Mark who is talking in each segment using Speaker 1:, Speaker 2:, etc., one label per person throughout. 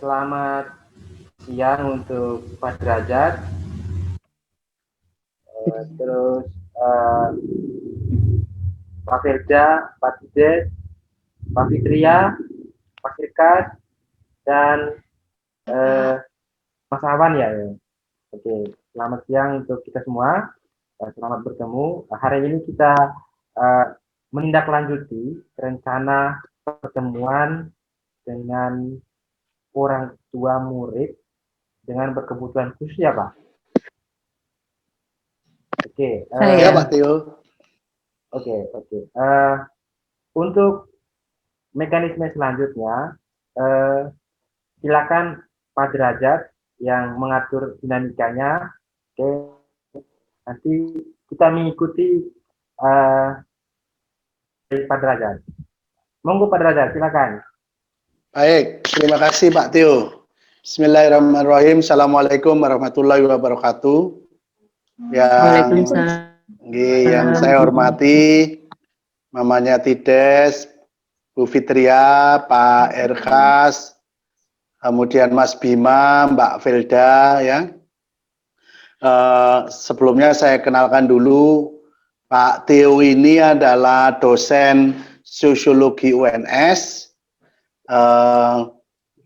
Speaker 1: Selamat siang untuk Pak Derajat, terus Pak Firda, Pak Tides, Pak Fitria, Pak Sirkas, dan Mas Awan ya. Oke, selamat siang untuk kita semua. Selamat bertemu. Hari ini kita menindaklanjuti rencana pertemuan dengan orang tua murid dengan berkebutuhan khusus ya Pak? Oke.
Speaker 2: Ya Pak Tio.
Speaker 1: Oke. Untuk mekanisme selanjutnya, silakan Pak Derajat yang mengatur dinamikanya. Oke. Nanti kita mengikuti dari Pak Derajat. Monggo Pak Derajat, silakan.
Speaker 2: Baik, terima kasih Pak Tio. Bismillahirrahmanirrahim. Assalamualaikum warahmatullahi wabarakatuh. Yang saya hormati, Mamanya Tides, Bu Fitria, Pak Erkas, kemudian Mas Bima, Mbak Felda, ya. Sebelumnya saya kenalkan dulu, Pak Tio ini adalah dosen sosiologi UNS.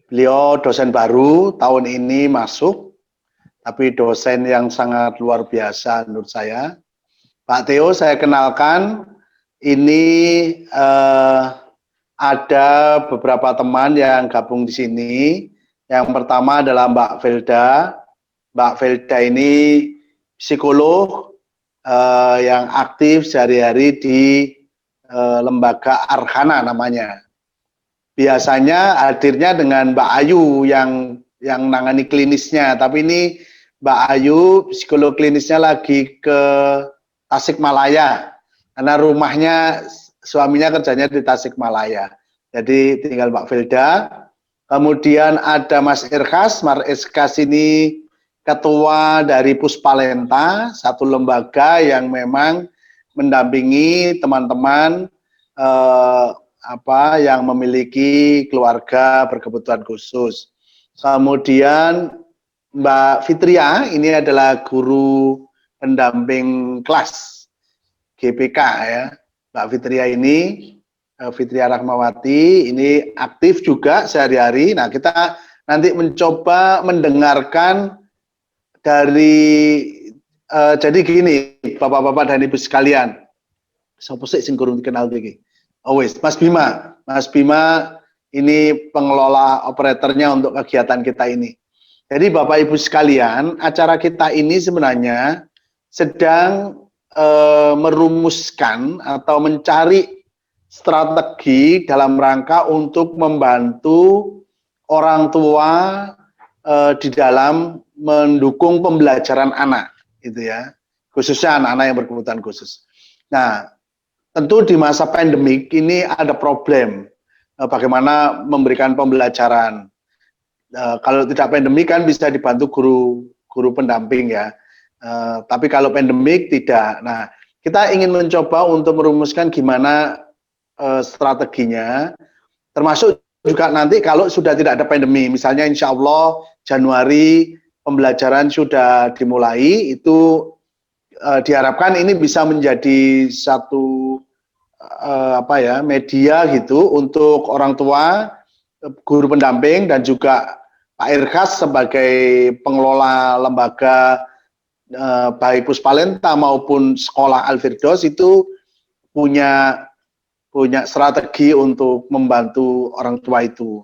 Speaker 2: Beliau dosen baru tahun ini masuk, tapi dosen yang sangat luar biasa menurut saya. Pak Tio saya kenalkan, ini ada beberapa teman yang gabung di sini. Yang pertama adalah Mbak Felda. Mbak Felda ini psikolog yang aktif sehari-hari di lembaga Arhana namanya. Biasanya hadirnya dengan Mbak Ayu yang nangani klinisnya, tapi ini Mbak Ayu psikolog klinisnya lagi ke Tasikmalaya karena rumahnya suaminya kerjanya di Tasikmalaya. Jadi tinggal Mbak Felda. Kemudian ada Mas Erkas. Mas Erkas ini ketua dari Puspalenta, satu lembaga yang memang mendampingi teman-teman yang memiliki keluarga berkebutuhan khusus. Kemudian Mbak Fitria ini adalah guru pendamping kelas GPK ya. Mbak Fitria ini, Fitria Rahmawati ini aktif juga sehari-hari. Nah, kita nanti mencoba mendengarkan dari jadi gini, Bapak-bapak dan Ibu sekalian. Sopo sik sing kurang dikenal iki? Oh wes, Mas Bima. Mas Bima ini pengelola operatornya untuk kegiatan kita ini. Jadi Bapak Ibu sekalian, acara kita ini sebenarnya sedang merumuskan atau mencari strategi dalam rangka untuk membantu orang tua di dalam mendukung pembelajaran anak, gitu ya. Khususnya anak-anak yang berkebutuhan khusus. Nah, tentu di masa pandemik ini ada problem bagaimana memberikan pembelajaran. Kalau tidak pandemik kan bisa dibantu guru pendamping ya. Tapi kalau pandemik tidak. Nah, kita ingin mencoba untuk merumuskan gimana strateginya, termasuk juga nanti kalau sudah tidak ada pandemi, misalnya insya Allah Januari pembelajaran sudah dimulai, itu diharapkan ini bisa menjadi satu media gitu untuk orang tua, guru pendamping dan juga Pak Erkas sebagai pengelola lembaga baik Puspalenta maupun sekolah Al-Firdaus itu punya strategi untuk membantu orang tua itu.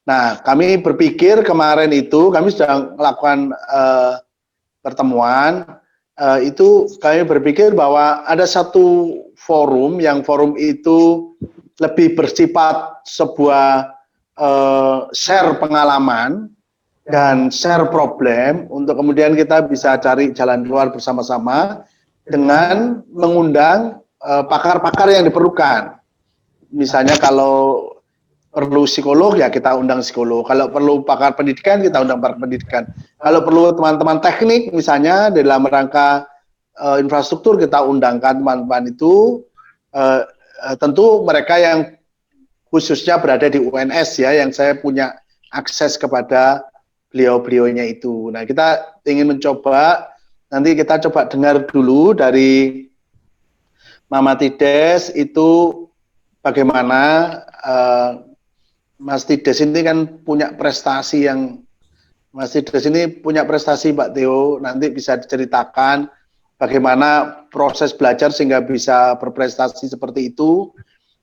Speaker 2: Nah, kami berpikir kemarin itu kami sudah melakukan pertemuan, itu kami berpikir bahwa ada satu forum yang forum itu lebih bersifat sebuah share pengalaman dan share problem untuk kemudian kita bisa cari jalan keluar bersama-sama dengan mengundang pakar-pakar yang diperlukan. Misalnya kalau perlu psikolog ya kita undang psikolog. Kalau perlu pakar pendidikan kita undang pakar pendidikan. Kalau perlu teman-teman teknik misalnya dalam rangka infrastruktur kita undangkan teman-teman itu. Tentu mereka yang khususnya berada di UNS ya, yang saya punya akses kepada beliau-beliaunya itu. Nah, kita ingin mencoba, nanti kita coba dengar dulu dari Mama Tides itu bagaimana Mas Tides ini kan punya prestasi yang Mas Tides ini punya prestasi Mbak Theo, nanti bisa diceritakan bagaimana proses belajar sehingga bisa berprestasi seperti itu.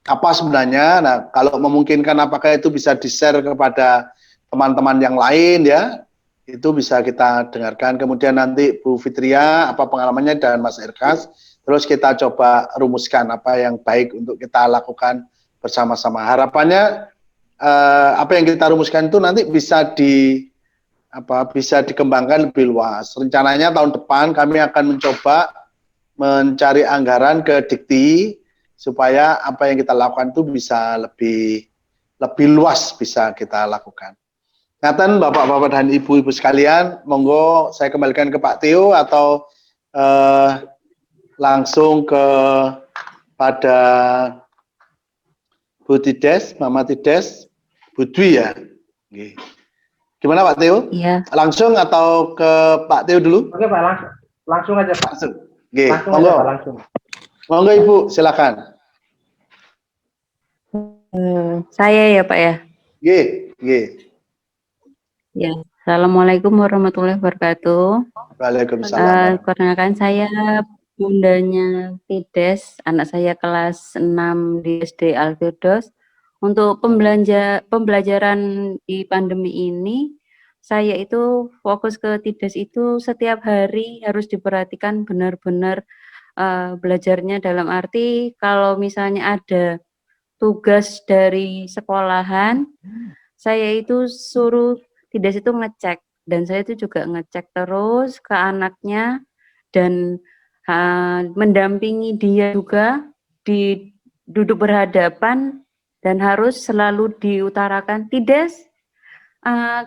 Speaker 2: Apa sebenarnya? Nah, kalau memungkinkan apakah itu bisa di-share kepada teman-teman yang lain ya, itu bisa kita dengarkan. Kemudian nanti Bu Fitria apa pengalamannya dan Mas Erkas, terus kita coba rumuskan apa yang baik untuk kita lakukan bersama-sama. Harapannya apa yang kita rumuskan itu nanti bisa bisa dikembangkan lebih luas. Rencananya tahun depan kami akan mencoba mencari anggaran ke Dikti supaya apa yang kita lakukan itu bisa lebih luas bisa kita lakukan. Ngaten Bapak-bapak dan Ibu-ibu sekalian, monggo saya kembalikan ke Pak Theo atau langsung pada Bu Tides, Mama Tides, Bu Dwi ya. Gimana Pak Theo?
Speaker 3: Iya.
Speaker 2: Langsung atau ke Pak Theo dulu?
Speaker 1: Oke Pak, langsung aja Pak.
Speaker 2: Langsung.
Speaker 1: Langsung
Speaker 2: Monggo.
Speaker 1: aja Pak, langsung.
Speaker 2: Monggo Ibu, silakan.
Speaker 3: Saya ya Pak ya. Ya. Assalamualaikum warahmatullahi wabarakatuh.
Speaker 2: Waalaikumsalam.
Speaker 3: Perkenalkan saya bundanya Tides, anak saya kelas 6 di SD Al-Firdaus. Untuk pembelajaran di pandemi ini, saya itu fokus ke Tides itu setiap hari harus diperhatikan benar-benar belajarnya, dalam arti kalau misalnya ada tugas dari sekolahan, saya itu suruh Tides itu ngecek, dan saya itu juga ngecek terus ke anaknya dan mendampingi dia juga, di duduk berhadapan dan harus selalu diutarakan, Tides,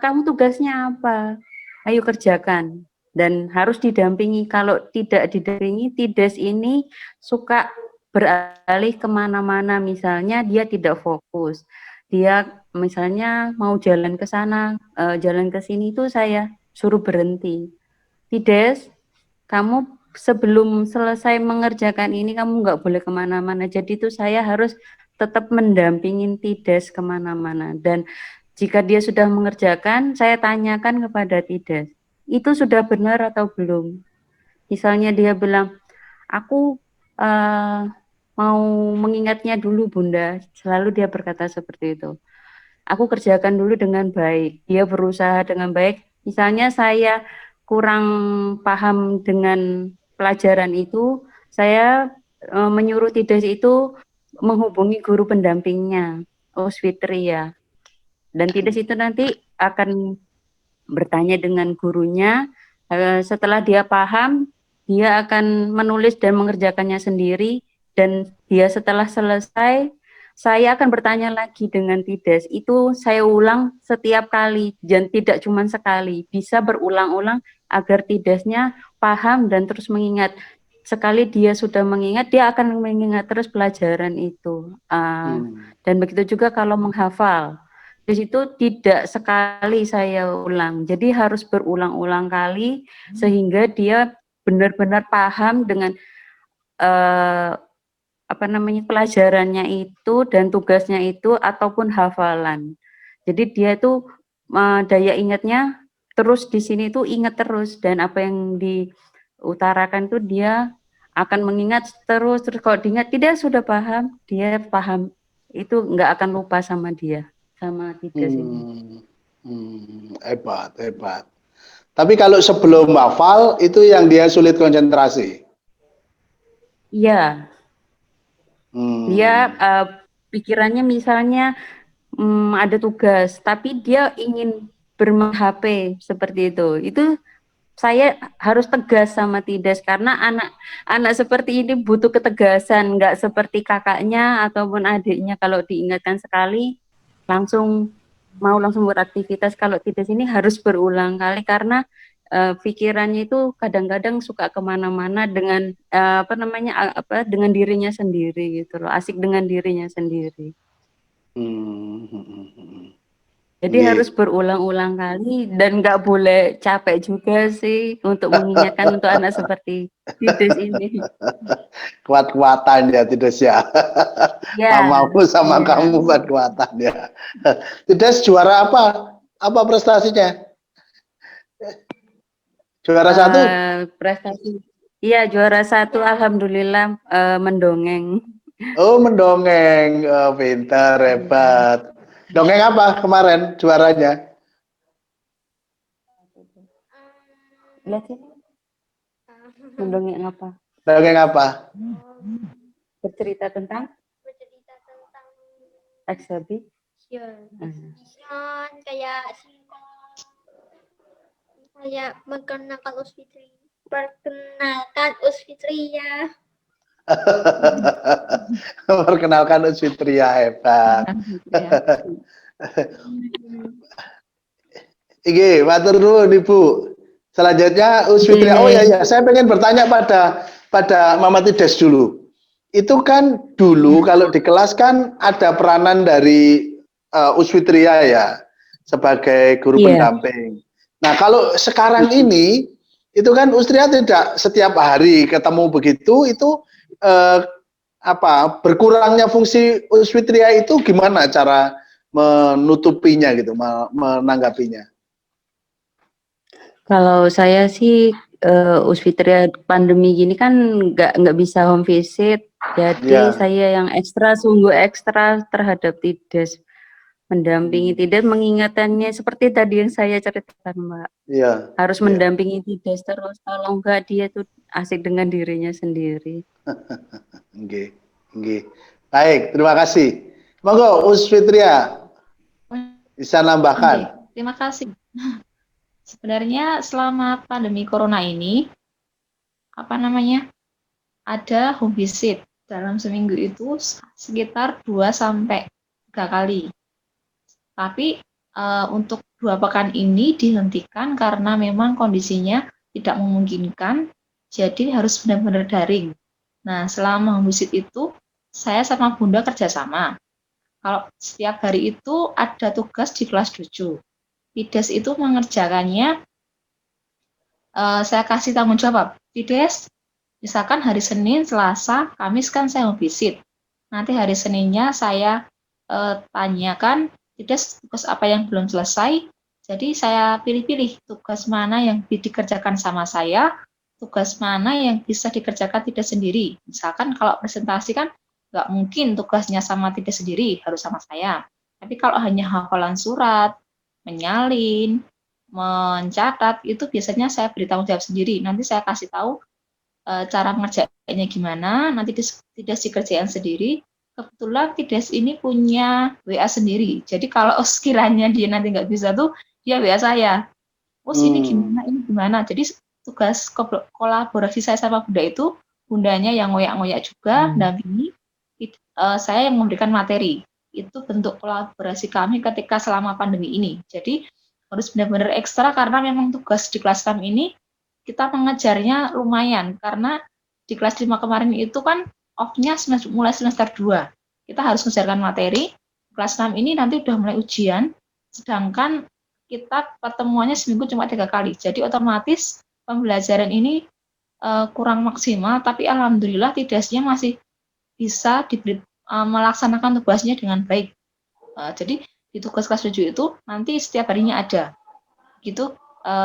Speaker 3: kamu tugasnya apa? Ayo kerjakan. Dan harus didampingi. Kalau tidak didampingi, Tides ini suka beralih kemana-mana. Misalnya dia tidak fokus. Dia misalnya mau jalan ke sana, jalan ke sini, itu saya suruh berhenti. Tides, kamu sebelum selesai mengerjakan ini, kamu nggak boleh kemana-mana. Jadi itu saya harus tetap mendampingin Tides kemana-mana. Dan jika dia sudah mengerjakan, saya tanyakan kepada Tides, itu sudah benar atau belum? Misalnya dia bilang, aku mau mengingatnya dulu Bunda, selalu dia berkata seperti itu. Aku kerjakan dulu dengan baik, dia berusaha dengan baik. Misalnya saya kurang paham dengan pelajaran itu, saya menyuruh Tides itu menghubungi guru pendampingnya, Fitri ya. Dan Tides itu nanti akan bertanya dengan gurunya, setelah dia paham, dia akan menulis dan mengerjakannya sendiri, dan dia setelah selesai, saya akan bertanya lagi dengan Tides. Itu saya ulang setiap kali, dan tidak cuma sekali, bisa berulang-ulang agar Tidesnya paham dan terus mengingat. Sekali dia sudah mengingat, dia akan mengingat terus pelajaran itu. Dan begitu juga kalau menghafal. Di situ tidak sekali saya ulang, jadi harus berulang-ulang kali sehingga dia benar-benar paham dengan pelajarannya itu dan tugasnya itu ataupun hafalan. Jadi dia itu daya ingatnya terus di sini itu ingat terus, dan apa yang diutarakan itu dia akan mengingat terus. Kalau diingat tidak sudah paham, dia paham, itu nggak akan lupa sama dia. Sama Tides ini.
Speaker 2: Hebat. Tapi kalau sebelum hafal itu yang dia sulit konsentrasi.
Speaker 3: Iya, dia
Speaker 2: Hmm.
Speaker 3: pikirannya misalnya ada tugas, tapi dia ingin bermain HP seperti itu. Itu saya harus tegas sama Tides karena anak-anak seperti ini butuh ketegasan, nggak seperti kakaknya ataupun adiknya kalau diingatkan sekali langsung mau langsung beraktivitas. Kalau Tides ini harus berulang kali karena pikirannya itu kadang-kadang suka kemana-mana dengan apa namanya dengan dirinya sendiri gitu loh, asik dengan dirinya sendiri. Jadi harus
Speaker 2: Nggih.
Speaker 3: berulang-ulang kali dan nggak boleh capek juga sih untuk mengingatkan untuk anak seperti Tides ini.
Speaker 2: Kuat-kuatan ya Tides ya.
Speaker 3: Ya,
Speaker 2: Mamamu sama
Speaker 3: ya.
Speaker 2: kamu kuat-kuatan ya. Tides juara apa? Apa prestasinya? Juara satu?
Speaker 3: Prestasi. Iya, juara 1 alhamdulillah mendongeng.
Speaker 2: Oh, mendongeng. Oh, pintar, hebat. Dongeng apa kemarin juaranya?
Speaker 3: Lihat sini, mendongeng apa?
Speaker 2: Dongeng apa?
Speaker 3: Bercerita tentang eksabi.
Speaker 4: Kayak kayak mengenalkan Usfitri. Perkenalkan Usfitri ya.
Speaker 2: Perkenalkan Usfitria, hebat. Iki, matur nuwun Ibu. Selanjutnya Usfitria. Oh ya ya, saya pengen bertanya pada Mama Tides dulu. Itu kan dulu kalau di kelas kan ada peranan dari Usfitria ya sebagai guru pendamping. Nah, kalau sekarang ini itu kan Usfitria tidak setiap hari ketemu begitu, itu berkurangnya fungsi Usfitria itu gimana cara menutupinya gitu, menanggapinya?
Speaker 3: Kalau saya sih Usfitria pandemi gini kan nggak bisa home visit, jadi saya yang sungguh ekstra terhadap Tides, mendampingi Tides, mengingatannya seperti tadi yang saya ceritakan Mbak. Harus mendampingi Tides terus, kalau enggak dia tuh asik dengan dirinya sendiri.
Speaker 2: Nggih, nggih. Baik, terima kasih. Monggo Usfitria bisa nambahkan.
Speaker 5: Terima kasih. Sebenarnya selama pandemi corona ini ada home visit dalam seminggu itu sekitar 2 sampai 3 kali. Tapi untuk 2 pekan ini dihentikan karena memang kondisinya tidak memungkinkan, jadi harus benar-benar daring. Nah, selama home visit itu saya sama Bunda kerjasama. Kalau setiap hari itu ada tugas di kelas 7. Tides itu mengerjakannya, saya kasih tanggung jawab. Tides, misalkan hari Senin, Selasa, Kamis kan saya home visit. Nanti hari Seninnya saya tanyakan, Tides tugas apa yang belum selesai. Jadi saya pilih-pilih tugas mana yang dikerjakan sama saya, tugas mana yang bisa dikerjakan Tides sendiri. Misalkan kalau presentasi kan nggak mungkin tugasnya sama Tides sendiri, harus sama saya. Tapi kalau hanya hafalan surat, menyalin, mencatat, itu biasanya saya beri tanggung jawab sendiri. Nanti saya kasih tahu cara ngerjainnya gimana, nanti Tides dikerjain sendiri. Kebetulan Tides ini punya WA sendiri. Jadi kalau sekiranya dia nanti nggak bisa tuh, dia WA saya. Oh, ini gimana. Jadi tugas kolaborasi saya sama Bunda itu, Bundanya yang ngoyak-ngoyak juga, dampingi, saya yang memberikan materi. Itu bentuk kolaborasi kami ketika selama pandemi ini. Jadi harus benar-benar ekstra karena memang tugas di kelas kami ini kita mengejarnya lumayan karena di kelas 5 kemarin itu kan off-nya mulai semester 2. Kita harus mengejarkan materi. Kelas 6 ini nanti udah mulai ujian, sedangkan kita pertemuannya seminggu cuma 3 kali. Jadi otomatis pembelajaran ini kurang maksimal, tapi alhamdulillah Tidesnya masih bisa melaksanakan tugasnya dengan baik. Jadi di tugas kelas 7 itu nanti setiap harinya ada. Gitu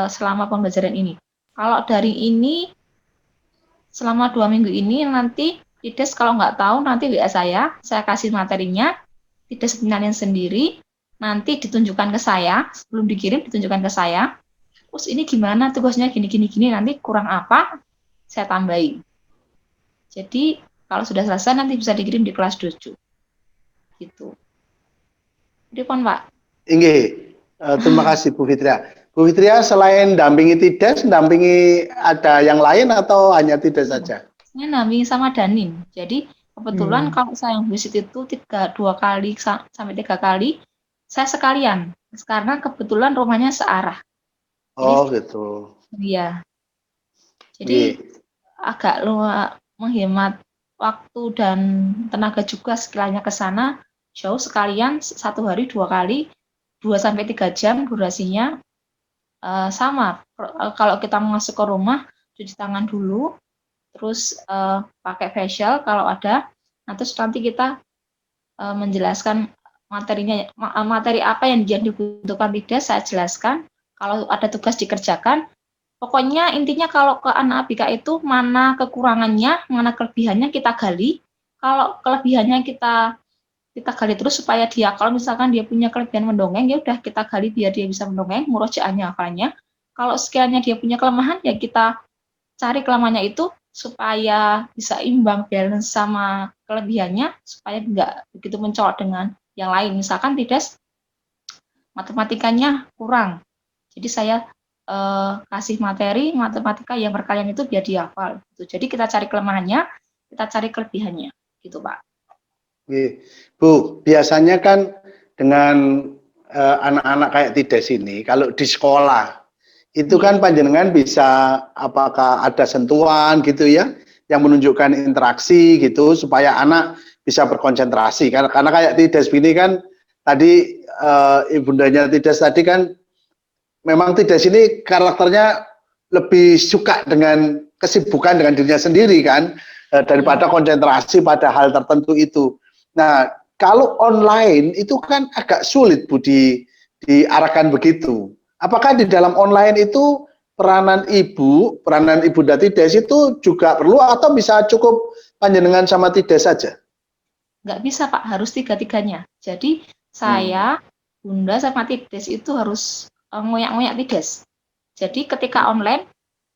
Speaker 5: selama pembelajaran ini. Kalau daring ini selama 2 minggu ini nanti Tides kalau nggak tahu nanti WA saya kasih materinya, Tides kenalin sendiri, nanti ditunjukkan ke saya, sebelum dikirim ditunjukkan ke saya. Us ini gimana tugasnya gini, nanti kurang apa, saya tambahin. Jadi kalau sudah selesai nanti bisa dikirim di kelas 7. Gitu. Jadi Pak.
Speaker 2: Inggih. Terima kasih Bu Fitria. Bu Fitria selain dampingi Tides, dampingi ada yang lain atau hanya Tides saja?
Speaker 5: Saya dampingi sama Danim. Jadi kebetulan kalau saya yang visit itu 2 kali sampai 3 kali, saya sekalian. Karena kebetulan rumahnya searah.
Speaker 2: Oh gitu.
Speaker 5: Iya. Jadi agak menghemat waktu dan tenaga juga sekiranya ke sana jauh sekalian 1 hari 2 kali 2-3 jam durasinya sama. Kalau kita masuk ke rumah cuci tangan dulu, terus pakai facial kalau ada, nah terus nanti kita menjelaskan materinya, materi apa yang dibutuhkan tidak saya jelaskan. Kalau ada tugas dikerjakan, pokoknya intinya kalau ke anak ABK itu mana kekurangannya, mana kelebihannya kita gali. Kalau kelebihannya kita gali terus supaya dia, kalau misalkan dia punya kelebihan mendongeng, ya udah kita gali biar dia bisa mendongeng, murojaahnya hafalannya. Kalau sekiranya dia punya kelemahan, ya kita cari kelemahannya itu supaya bisa imbang, balance sama kelebihannya, supaya nggak begitu mencolok dengan yang lain. Misalkan Tides matematikanya kurang, jadi saya kasih materi matematika yang berkalian itu biar dihafal. Gitu. Jadi kita cari kelemahannya, kita cari kelebihannya, gitu Pak.
Speaker 2: Bu, biasanya kan dengan anak-anak kayak Tides ini, kalau di sekolah itu kan panjenengan bisa apakah ada sentuhan gitu ya, yang menunjukkan interaksi gitu supaya anak bisa berkonsentrasi. Karena kayak Tides ini kan tadi ibundanya Tides tadi kan memang Tides ini karakternya lebih suka dengan kesibukan dengan dirinya sendiri kan, daripada konsentrasi pada hal tertentu itu. Nah, kalau online itu kan agak sulit Bu diarahkan begitu. Apakah di dalam online itu peranan Ibunda Tides itu juga perlu atau bisa cukup panjenengan sama Tides saja?
Speaker 5: Nggak bisa Pak, harus tiga-tiganya. Jadi saya, Bunda sama Tides itu harus ngoyak-ngoyak Tides. Jadi ketika online,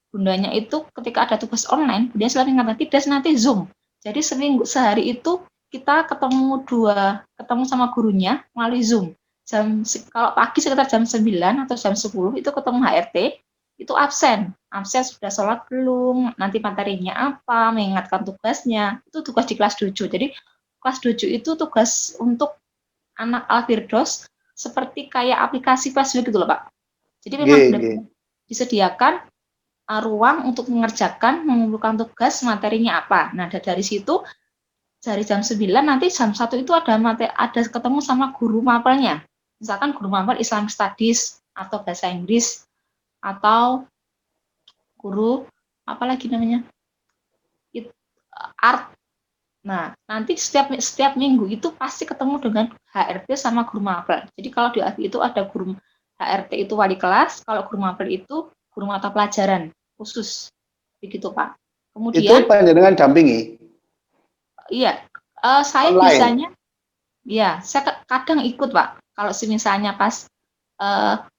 Speaker 5: Bundanya itu ketika ada tugas online, Bunda selalu ingatkan Tides nanti Zoom. Jadi sehari itu kita ketemu sama gurunya melalui Zoom. Kalau pagi sekitar jam 9 atau jam 10 itu ketemu HRT, itu absen sudah sholat belum, nanti materinya apa, mengingatkan tugasnya, itu tugas di kelas 7. Jadi kelas 7 itu tugas untuk anak Al-Firdaus seperti kayak aplikasi Facebook gitu loh Pak. Jadi memang disediakan ruang untuk mengumpulkan tugas materinya apa. Nah dari situ dari jam 9 nanti jam 1 itu ada ketemu sama guru mapelnya. Misalkan guru mapel Islamic Studies atau bahasa Inggris atau guru apa lagi namanya art. Nah nanti setiap minggu itu pasti ketemu dengan HRT sama guru mapel. Jadi kalau di AFI itu ada guru HRT itu wali kelas, kalau guru mapel itu guru mata pelajaran khusus, begitu Pak. Kemudian
Speaker 2: itu panjenengan dampingi?
Speaker 5: Iya, saya
Speaker 2: online.
Speaker 5: Bisanya, ya saya kadang ikut Pak. Kalau misalnya pas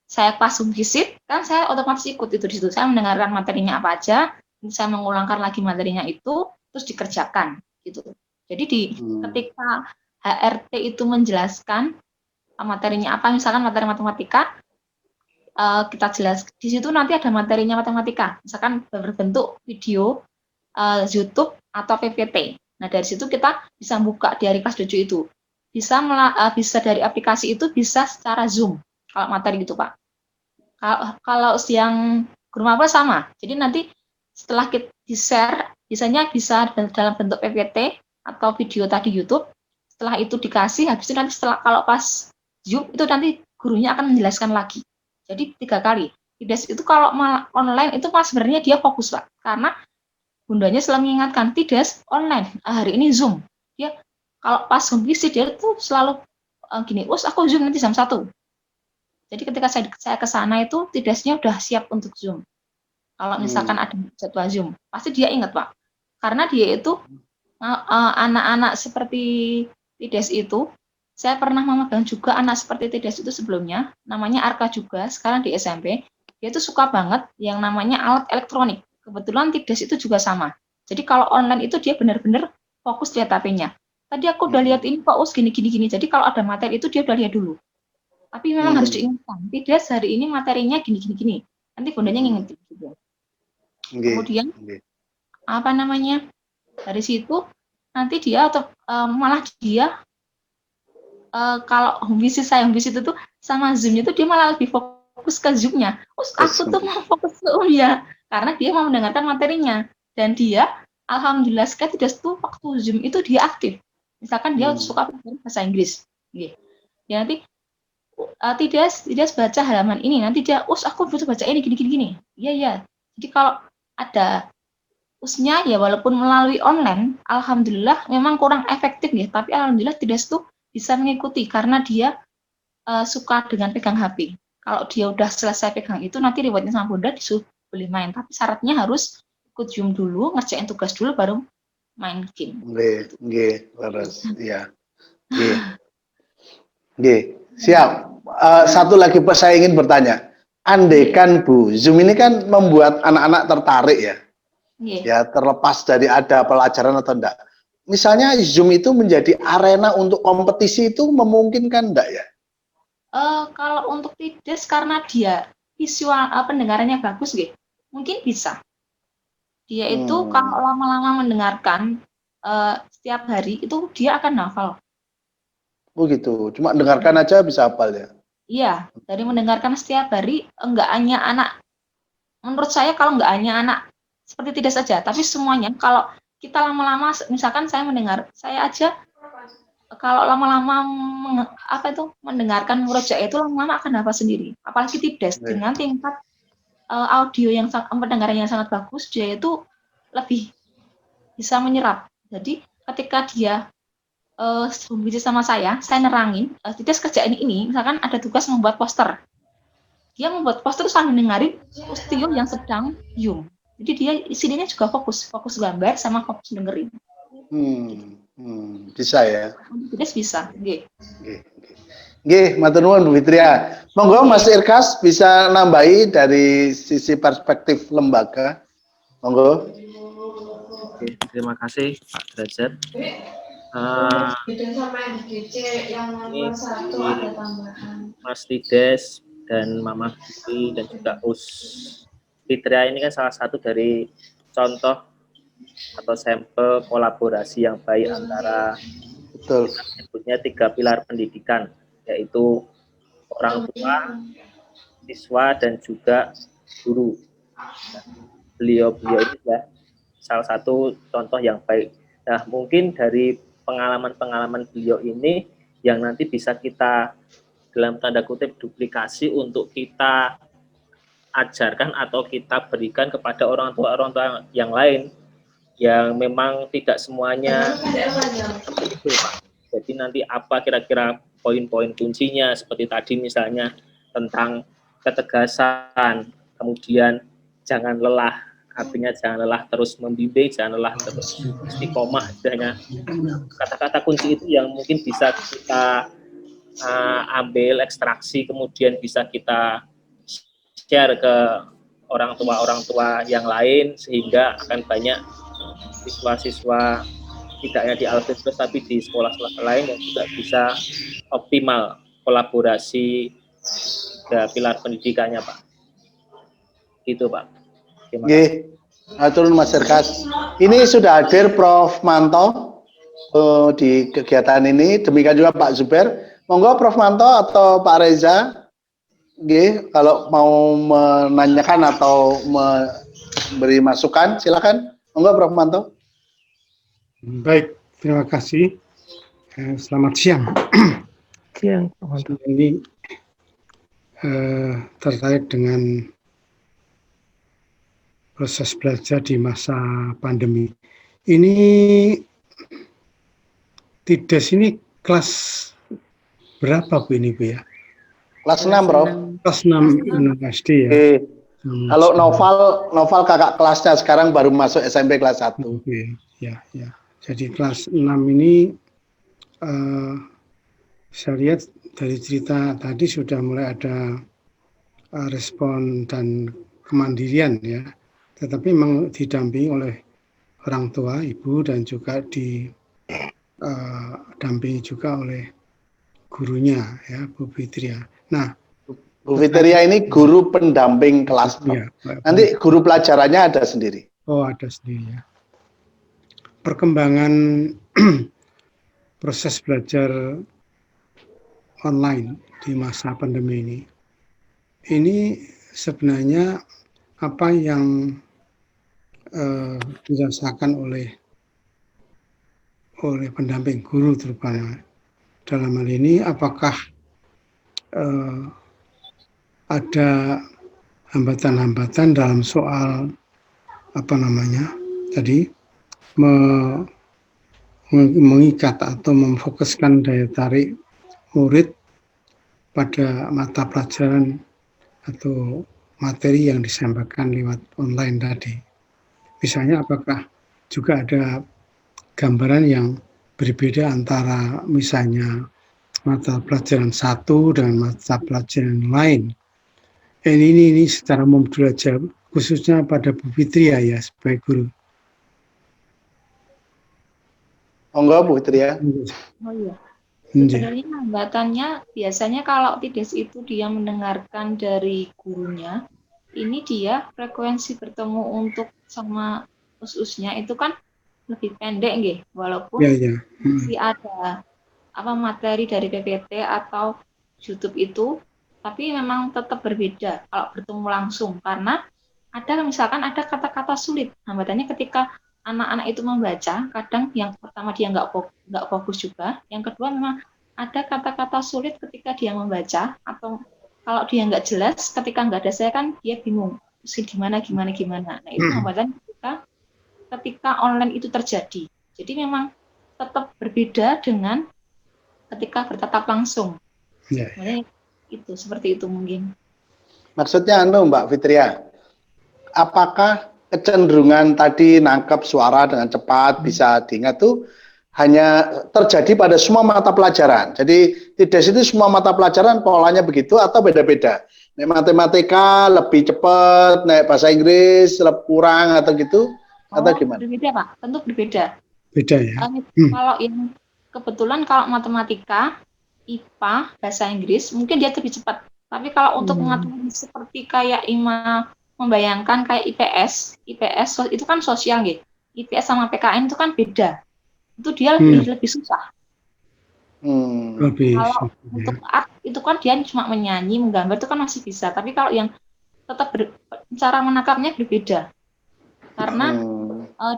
Speaker 5: saya pas visit, kan saya otomatis ikut itu di situ. Saya mendengarkan materinya apa aja, saya mengulangkan lagi materinya itu, terus dikerjakan gitu. Jadi ketika HRT itu menjelaskan materinya apa, misalkan materi matematika, kita jelas di situ nanti ada materinya matematika, misalkan berbentuk video YouTube atau PPT. Nah dari situ kita bisa buka dari kelas 7 itu, bisa dari aplikasi itu bisa secara Zoom kalau materi gitu Pak. Kalau yang guru mapel sama, jadi nanti setelah kita di-share, biasanya bisa dalam bentuk PPT atau video tadi YouTube. Setelah itu dikasih, habis itu nanti kalau pas Zoom itu nanti gurunya akan menjelaskan lagi. Jadi 3 kali. Tides itu kalau online itu Mas sebenarnya dia fokus Pak, karena Bundanya selalu mengingatkan Tides online hari ini Zoom. Dia kalau pas Zoom visit dia tuh selalu gini, aku Zoom nanti jam 1. Jadi ketika saya ke sana itu Tidesnya udah siap untuk Zoom. Kalau misalkan ada jadwal Zoom, pasti dia ingat Pak. Karena dia itu anak-anak seperti Tides itu, saya pernah memegang juga anak seperti Tides itu sebelumnya, namanya Arka juga, sekarang di SMP. dia tuh suka banget yang namanya alat elektronik. Kebetulan Tides itu juga sama. Jadi kalau online itu dia benar-benar fokus lihat HP-nya. Tadi aku udah lihat ini Pak Us gini. Jadi kalau ada materi itu dia udah lihat dulu. Tapi memang harus diingatkan, Tides hari ini materinya gini. Nanti bundanya ngingetin juga. Kemudian apa namanya? Dari situ nanti dia atau malah dia kalau home visit itu tuh sama Zoom-nya tuh dia malah lebih fokus ke Zoom-nya. Aku tuh mau fokus ke ya, karena dia mau mendengarkan materinya. Dan dia, alhamdulillah sekali tidak tuh waktu Zoom itu dia aktif. Misalkan dia suka bahasa Inggris. Ya nanti tidak baca halaman ini, nanti dia, aku butuh baca ini gini. Iya. Jadi kalau ada usnya ya walaupun melalui online, alhamdulillah memang kurang efektif ya, tapi alhamdulillah tidak tuh bisa mengikuti karena dia suka dengan pegang HP. Kalau dia udah selesai pegang itu, nanti rewardnya sama Bunda disuruh boleh main. Tapi syaratnya harus ikut Zoom dulu, ngerjain tugas dulu, baru main game.
Speaker 2: Nggih, leres. Iya. Nggih. Siap. Satu lagi saya ingin bertanya. Andaikan Bu, Zoom ini kan membuat anak-anak tertarik ya. Ya, terlepas dari ada pelajaran atau enggak. Misalnya Zoom itu menjadi arena untuk kompetisi itu memungkinkan enggak ya?
Speaker 5: Kalau untuk Tides karena dia visual pendengarannya bagus gitu, mungkin bisa. Dia itu kalau lama-lama mendengarkan setiap hari itu dia akan hafal.
Speaker 2: Oh gitu, cuma dengarkan aja bisa hafal ya?
Speaker 5: Iya, dari mendengarkan setiap hari enggak hanya anak. Menurut saya kalau enggak hanya anak seperti Tides saja, tapi semuanya kalau kita lama-lama, misalkan saya mendengar, saya aja kalau lama-lama mendengarkan murojaah itu lama-lama akan hafal sendiri. Apalagi Tides dengan tingkat audio yang pendengarannya sangat bagus, dia itu lebih bisa menyerap. Jadi ketika dia bisnis sama saya nerangin, Tides kerjain ini, misalkan ada tugas membuat poster. Dia membuat poster sambil dengerin Ustio yang sedang Zoom. Jadi dia isinya juga fokus gambar sama fokus dengerin.
Speaker 2: Bisa ya?
Speaker 5: Tides bisa, nggih.
Speaker 2: Nggih, matur nuwun Bu Fitria. Monggo Mas Irkas bisa nambahi dari sisi perspektif lembaga. Monggo.
Speaker 6: Oke, terima kasih Pak Derajat. Mas Tides dan Mama Vivi dan juga Us Fitria ini kan salah satu dari contoh atau sampel kolaborasi yang baik antara sebutnya 3 pilar pendidikan, yaitu orang tua, siswa, dan juga guru. Beliau ini ya salah satu contoh yang baik. Nah, mungkin dari pengalaman-pengalaman beliau ini yang nanti bisa kita dalam tanda kutip duplikasi untuk kita ajarkan atau kita berikan kepada orang tua yang lain yang memang tidak semuanya itu, Pak. Jadi nanti apa kira-kira poin-poin kuncinya seperti tadi misalnya tentang ketegasan, kemudian jangan lelah, artinya jangan lelah terus membimbing, jangan lelah terus istiqomah, istilahnya kata-kata kunci itu yang mungkin bisa kita ambil ekstraksi, kemudian bisa kita share ke orang tua yang lain, sehingga akan banyak siswa-siswa tidak hanya di Al-Firdaus tapi di sekolah-sekolah lain yang juga bisa optimal kolaborasi pilar pendidikannya, Pak. Gitu, Pak. Terima kasih.
Speaker 2: Turun Mas Irkas. Ini sudah hadir Prof. Manto di kegiatan ini, demikian juga Pak Zuber. Monggo Prof. Manto atau Pak Reza, kalau mau menanyakan atau memberi masukan, silakan. Monggo Prof. Manto.
Speaker 7: Baik, terima kasih. Selamat siang. Ini terkait dengan proses belajar di masa pandemi. Ini Tides ini kelas berapa Bu ini Bu ya?
Speaker 2: Kelas 6, Bro.
Speaker 7: Kelas 6 SD ya.
Speaker 2: Kalau novel kakak kelasnya sekarang baru masuk SMP kelas 1.
Speaker 7: Ya. Jadi kelas 6 ini saya lihat dari cerita tadi sudah mulai ada respon dan kemandirian ya, tetapi memang didampingi oleh orang tua, ibu, dan juga didampingi juga oleh gurunya ya, Bu Fitria. Nah,
Speaker 2: Bu Fitria ini guru pendamping kelas.
Speaker 7: ya,
Speaker 2: Nanti guru pelajarannya ada sendiri.
Speaker 7: Oh, ada sendiri ya. Perkembangan proses belajar online di masa pandemi ini sebenarnya apa yang dirasakan oleh pendamping guru terutama dalam hal ini, apakah ada hambatan-hambatan dalam soal mengikat atau memfokuskan daya tarik murid pada mata pelajaran atau materi yang disampaikan lewat online tadi. Misalnya apakah juga ada gambaran yang berbeda antara misalnya mata pelajaran satu dengan mata pelajaran lain. Ini secara umum belajar khususnya pada Bu Fitria ya sebagai guru.
Speaker 2: Enggak, Bu Fitria.
Speaker 5: Oh iya. Sebenarnya hambatannya biasanya kalau TIDES itu dia mendengarkan dari gurunya, ini dia frekuensi bertemu untuk sama us-usnya itu kan lebih pendek nggih, walaupun masih ada materi dari PPT atau YouTube itu, tapi memang tetap berbeda kalau bertemu langsung karena misalkan ada kata-kata sulit. Hambatannya ketika anak-anak itu membaca, kadang yang pertama dia nggak fokus juga, yang kedua memang ada kata-kata sulit ketika dia membaca, atau kalau dia nggak jelas ketika nggak ada saya kan dia bingung gimana. Nah itu hambatan ketika online itu terjadi. Jadi memang tetap berbeda dengan ketika bertatap langsung. Makanya itu seperti itu mungkin.
Speaker 2: Maksudnya Mbak Fitria, apakah kecenderungan tadi nangkap suara dengan cepat bisa diingat tuh hanya terjadi pada semua mata pelajaran? Jadi TIDES itu semua mata pelajaran polanya begitu atau beda-beda? Nek matematika lebih cepat, nek bahasa Inggris lebih kurang atau gitu? Atau gimana?
Speaker 5: Berbeda Pak, tentu berbeda.
Speaker 7: Beda ya.
Speaker 5: Kalau yang kebetulan kalau matematika, IPA, bahasa Inggris mungkin dia lebih cepat. Tapi kalau untuk mengatur seperti kayak IMA membayangkan kayak IPS itu kan sosial gitu. IPS sama PKN itu kan beda. Itu dia lebih susah. Kalau untuk art itu kan dia cuma menyanyi, menggambar itu kan masih bisa. Tapi kalau yang tetap cara menangkapnya berbeda. Karena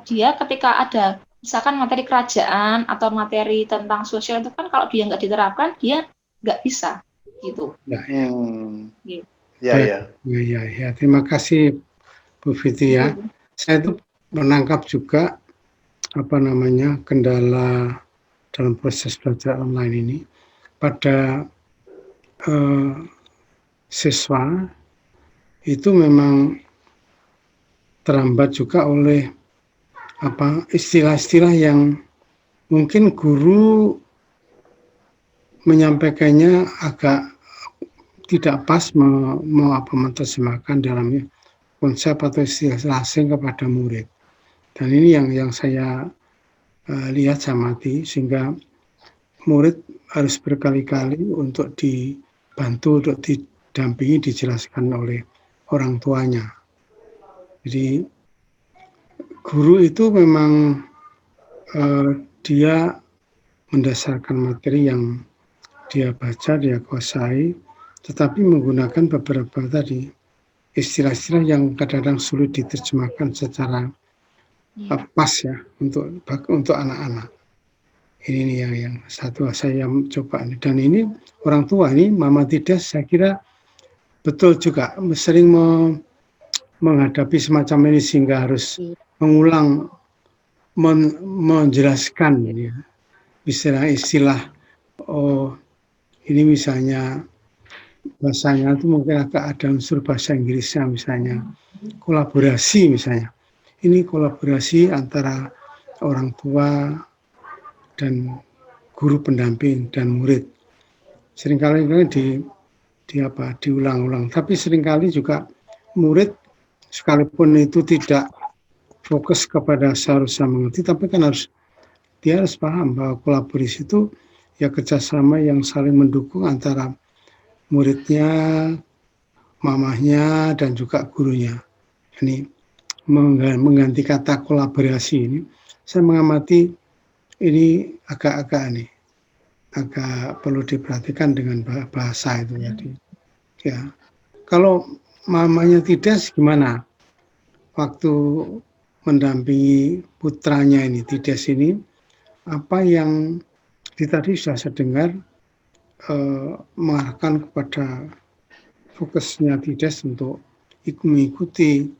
Speaker 5: dia ketika ada misalkan materi kerajaan atau materi tentang sosial itu kan kalau dia nggak diterapkan dia nggak bisa gitu.
Speaker 7: Gitu. Ya, terima kasih Bu Fitria. Saya itu menangkap juga kendala dalam proses belajar online ini pada siswa itu memang terhambat juga oleh istilah-istilah yang mungkin guru menyampaikannya agak tidak pas menerjemahkan dalam konsep atau istilah asing kepada murid. Dan ini yang saya lihat samati, sehingga murid harus berkali-kali untuk dibantu, untuk didampingi, dijelaskan oleh orang tuanya. Jadi guru itu memang dia mendasarkan materi yang dia baca, dia kuasai, tetapi menggunakan beberapa tadi istilah-istilah yang kadang-kadang sulit diterjemahkan secara pas ya untuk anak-anak. Ini yang satu saya coba, dan ini orang tua ini Mama TIDES saya kira betul juga sering menghadapi semacam ini sehingga harus mengulang menjelaskan ya, istilah ini misalnya bahasanya itu mungkin agak ada unsur bahasa Inggrisnya, misalnya kolaborasi misalnya. Ini kolaborasi antara orang tua dan guru pendamping dan murid. Seringkali diulang-ulang. Tapi seringkali juga murid sekalipun itu tidak fokus kepada seharusnya mengerti, tapi kan dia harus paham bahwa kolaborasi itu ya kerjasama yang saling mendukung antara muridnya, mamahnya, dan juga gurunya. Ini mengganti kata kolaborasi ini, saya mengamati ini agak perlu diperhatikan dengan bahasa itu tadi. Ya, kalau mamanya Tides gimana? Waktu mendampingi putranya ini, Tides ini, apa yang tadi sudah saya dengar mengarahkan kepada fokusnya Tides untuk mengikuti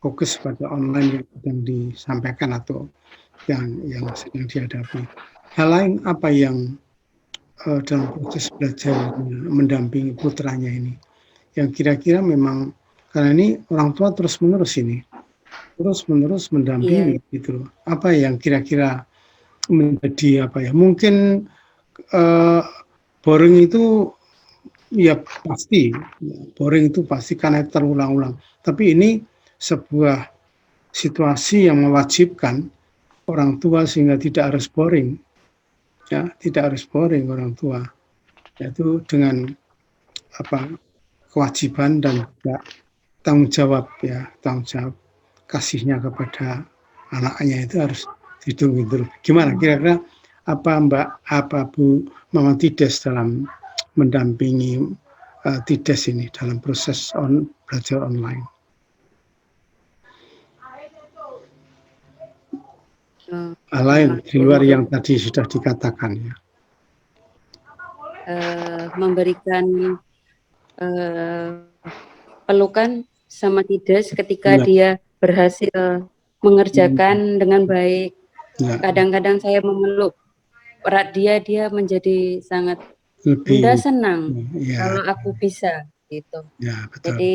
Speaker 7: fokus pada online yang disampaikan atau yang sedang dihadapi. Hal lain apa yang dalam proses belajar mendampingi putranya ini yang kira-kira memang, karena ini orang tua terus-menerus mendampingi gitu loh. Apa yang kira-kira menjadi mungkin boring itu ya pasti, boring itu pasti karena terulang-ulang. Tapi ini sebuah situasi yang mewajibkan orang tua sehingga tidak harus boring, ya, tidak harus boring orang tua, yaitu dengan kewajiban dan juga tanggung jawab kasihnya kepada anaknya itu harus didukung. Gimana kira-kira Bu Mama Tides dalam mendampingi Tides ini dalam proses belajar online? Lain di luar yang tadi sudah dikatakan ya.
Speaker 3: Memberikan pelukan sama Tides ketika dia berhasil mengerjakan dengan baik. Kadang-kadang saya memeluk erat dia menjadi sangat Bunda senang kalau aku bisa gitu.
Speaker 7: Ya, betul.
Speaker 3: Jadi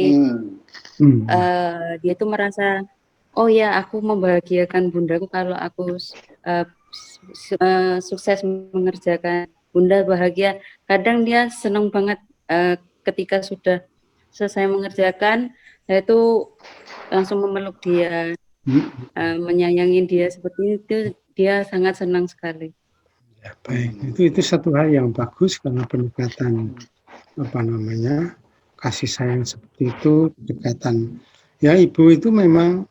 Speaker 3: dia tuh merasa, oh ya, aku membahagiakan bundaku kalau aku sukses mengerjakan. Bunda bahagia. Kadang dia senang banget ketika sudah selesai mengerjakan, saya tuh langsung memeluk dia, menyayangi dia seperti itu. Dia sangat senang sekali.
Speaker 7: Ya, baik. Itu satu hal yang bagus karena pendekatan kasih sayang seperti itu, pendekatan. Ya, ibu itu memang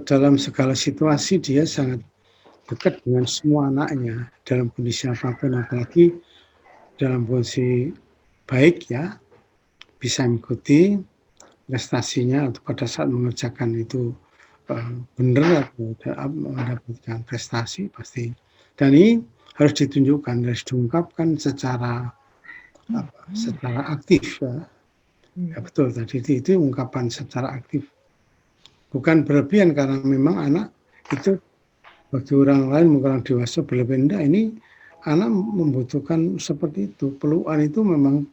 Speaker 7: dalam segala situasi dia sangat dekat dengan semua anaknya dalam kondisi apapun, apalagi dalam kondisi baik ya, bisa mengikuti prestasinya atau pada saat mengerjakan itu benar atau mendapatkan prestasi pasti. Dan ini harus ditunjukkan, harus diungkapkan secara aktif ya. Ya betul tadi itu ungkapan secara aktif. Bukan berlebihan karena memang anak itu bagi orang lain mungkin orang dewasa berlebihan. Ini anak membutuhkan seperti itu. Pelukan itu memang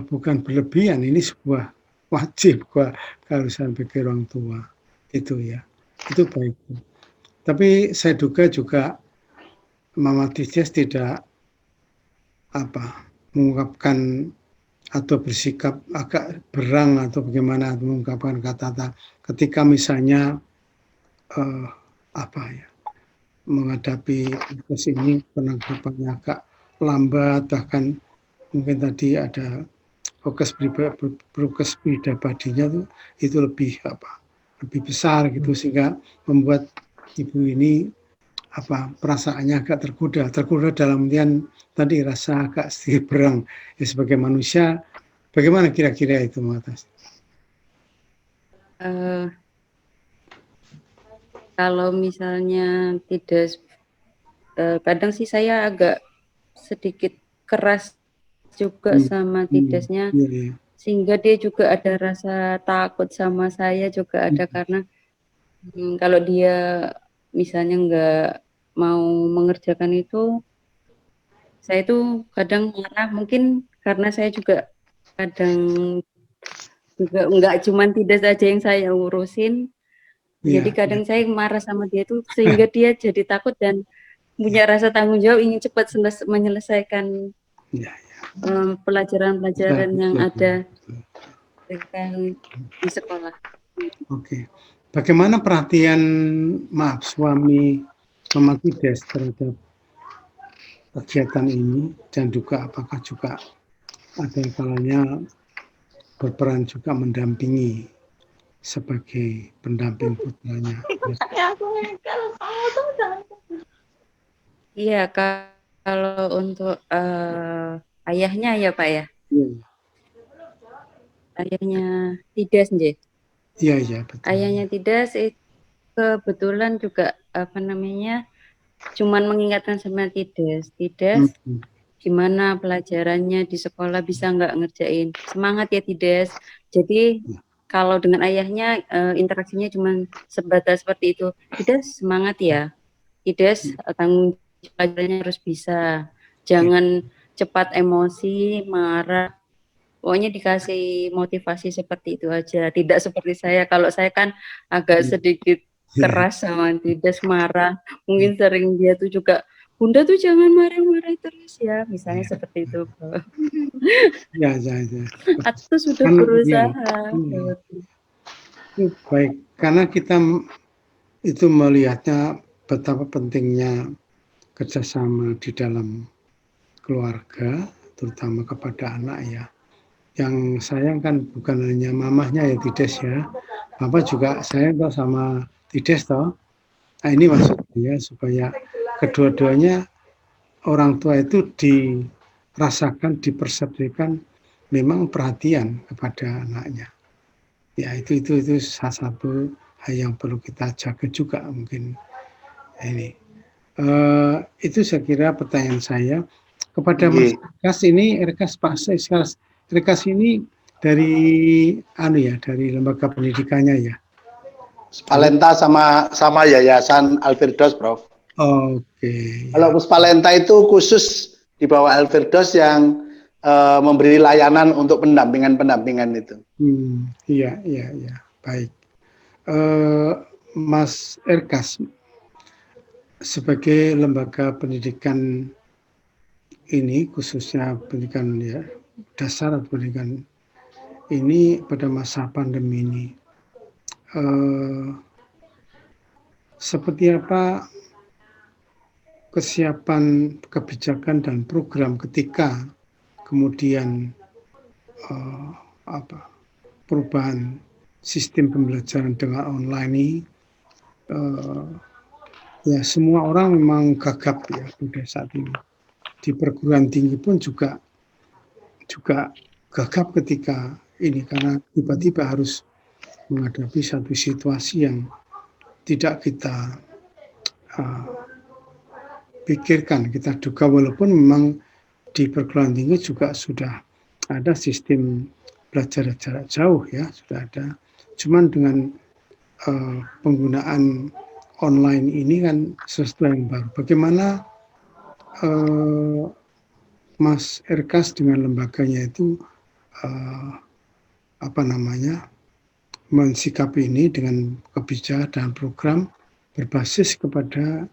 Speaker 7: bukan berlebihan. Ini sebuah wajib keharusan bagi orang tua. Itu ya. Itu baik. Tapi saya duga juga Mama Tides tidak mengungkapkan atau bersikap agak berang atau bagaimana mengungkapkan kata-kata ketika misalnya menghadapi proses ini penangkapannya agak lambat, bahkan mungkin tadi ada fokus pribadinya itu lebih besar gitu, sehingga membuat ibu ini perasaannya agak tergoda dalam artian tadi rasa agak sedikit berang ya, sebagai manusia. Bagaimana kira-kira itu Mas?
Speaker 3: Kalau misalnya tidak kadang sih saya agak sedikit keras juga sama Tidesnya, sehingga dia juga ada rasa takut sama saya juga ada, karena kalau dia misalnya nggak mau mengerjakan itu, saya itu kadang marah, mungkin karena saya juga kadang juga nggak cuma Tides aja yang saya urusin, jadi kadang saya marah sama dia tuh sehingga dia jadi takut dan punya rasa tanggung jawab, ingin cepat menyelesaikan
Speaker 7: Ya,
Speaker 3: pelajaran-pelajaran yang
Speaker 7: betul,
Speaker 3: ada
Speaker 7: betul.
Speaker 3: di sekolah.
Speaker 7: Oke. Bagaimana perhatian suami Mama Tides terhadap kegiatan ini, dan juga apakah juga ada kalanya berperan juga mendampingi sebagai pendamping putranya?
Speaker 3: Iya, kalau untuk ayahnya ya Pak ya,
Speaker 7: Iya,
Speaker 3: ayahnya Tides nggih.
Speaker 7: iya, betul.
Speaker 3: Ayahnya Tides kebetulan juga cuman mengingatkan sama Tides,
Speaker 7: Hmm.
Speaker 3: gimana pelajarannya di sekolah, bisa nggak ngerjain, semangat ya Tides. Jadi kalau dengan ayahnya interaksinya cuma sebatas seperti itu, Tides semangat ya, Tides tanggung jawab pelajarannya harus bisa, jangan cepat emosi, marah. Pokoknya dikasih motivasi seperti itu aja. Tidak seperti saya. Kalau saya kan agak sedikit keras sama Tides, marah. Mungkin sering dia tuh juga, Bunda tuh jangan marah-marah terus ya. Misalnya seperti itu.
Speaker 7: Ya.
Speaker 3: Aku sudah
Speaker 7: Kan,
Speaker 3: berusaha.
Speaker 7: baik, karena kita itu melihatnya betapa pentingnya kerjasama di dalam keluarga, terutama kepada anak ya. Yang sayang kan bukan hanya mamahnya ya Tides ya, Bapak juga sayang toh sama Tides toh. Nah, ini maksudnya supaya kedua-duanya orang tua itu dirasakan, dipersepsikan memang perhatian kepada anaknya. Ya itu salah satu hal yang perlu kita jaga juga mungkin ini. Itu saya kira pertanyaan saya kepada Mas Rekas ini, Rekas ini dari dari lembaga pendidikannya ya.
Speaker 2: Puspalenta sama Yayasan Alfirdaus, Prof.
Speaker 7: Oke.
Speaker 2: Kalau Puspalenta itu khusus di bawah Alfirdaus yang memberi layanan untuk pendampingan itu.
Speaker 7: Iya. Baik. Mas Erkas, sebagai lembaga pendidikan ini, khususnya pendidikan ya dasar atau pendidikan ini pada masa pandemi ini, seperti apa kesiapan kebijakan dan program ketika kemudian perubahan sistem pembelajaran dengan online ini, ya semua orang memang gagap ya pada saat ini. Di perguruan tinggi pun juga gagap ketika ini, karena tiba-tiba harus menghadapi satu situasi yang tidak kita pikirkan, kita duga, walaupun memang di perguruan tinggi juga sudah ada sistem belajar jarak jauh ya, sudah ada. Cuman dengan penggunaan online ini kan sesuatu yang baru. Bagaimana Mas Erkas dengan lembaganya itu mensikapi ini dengan kebijakan dan program berbasis kepada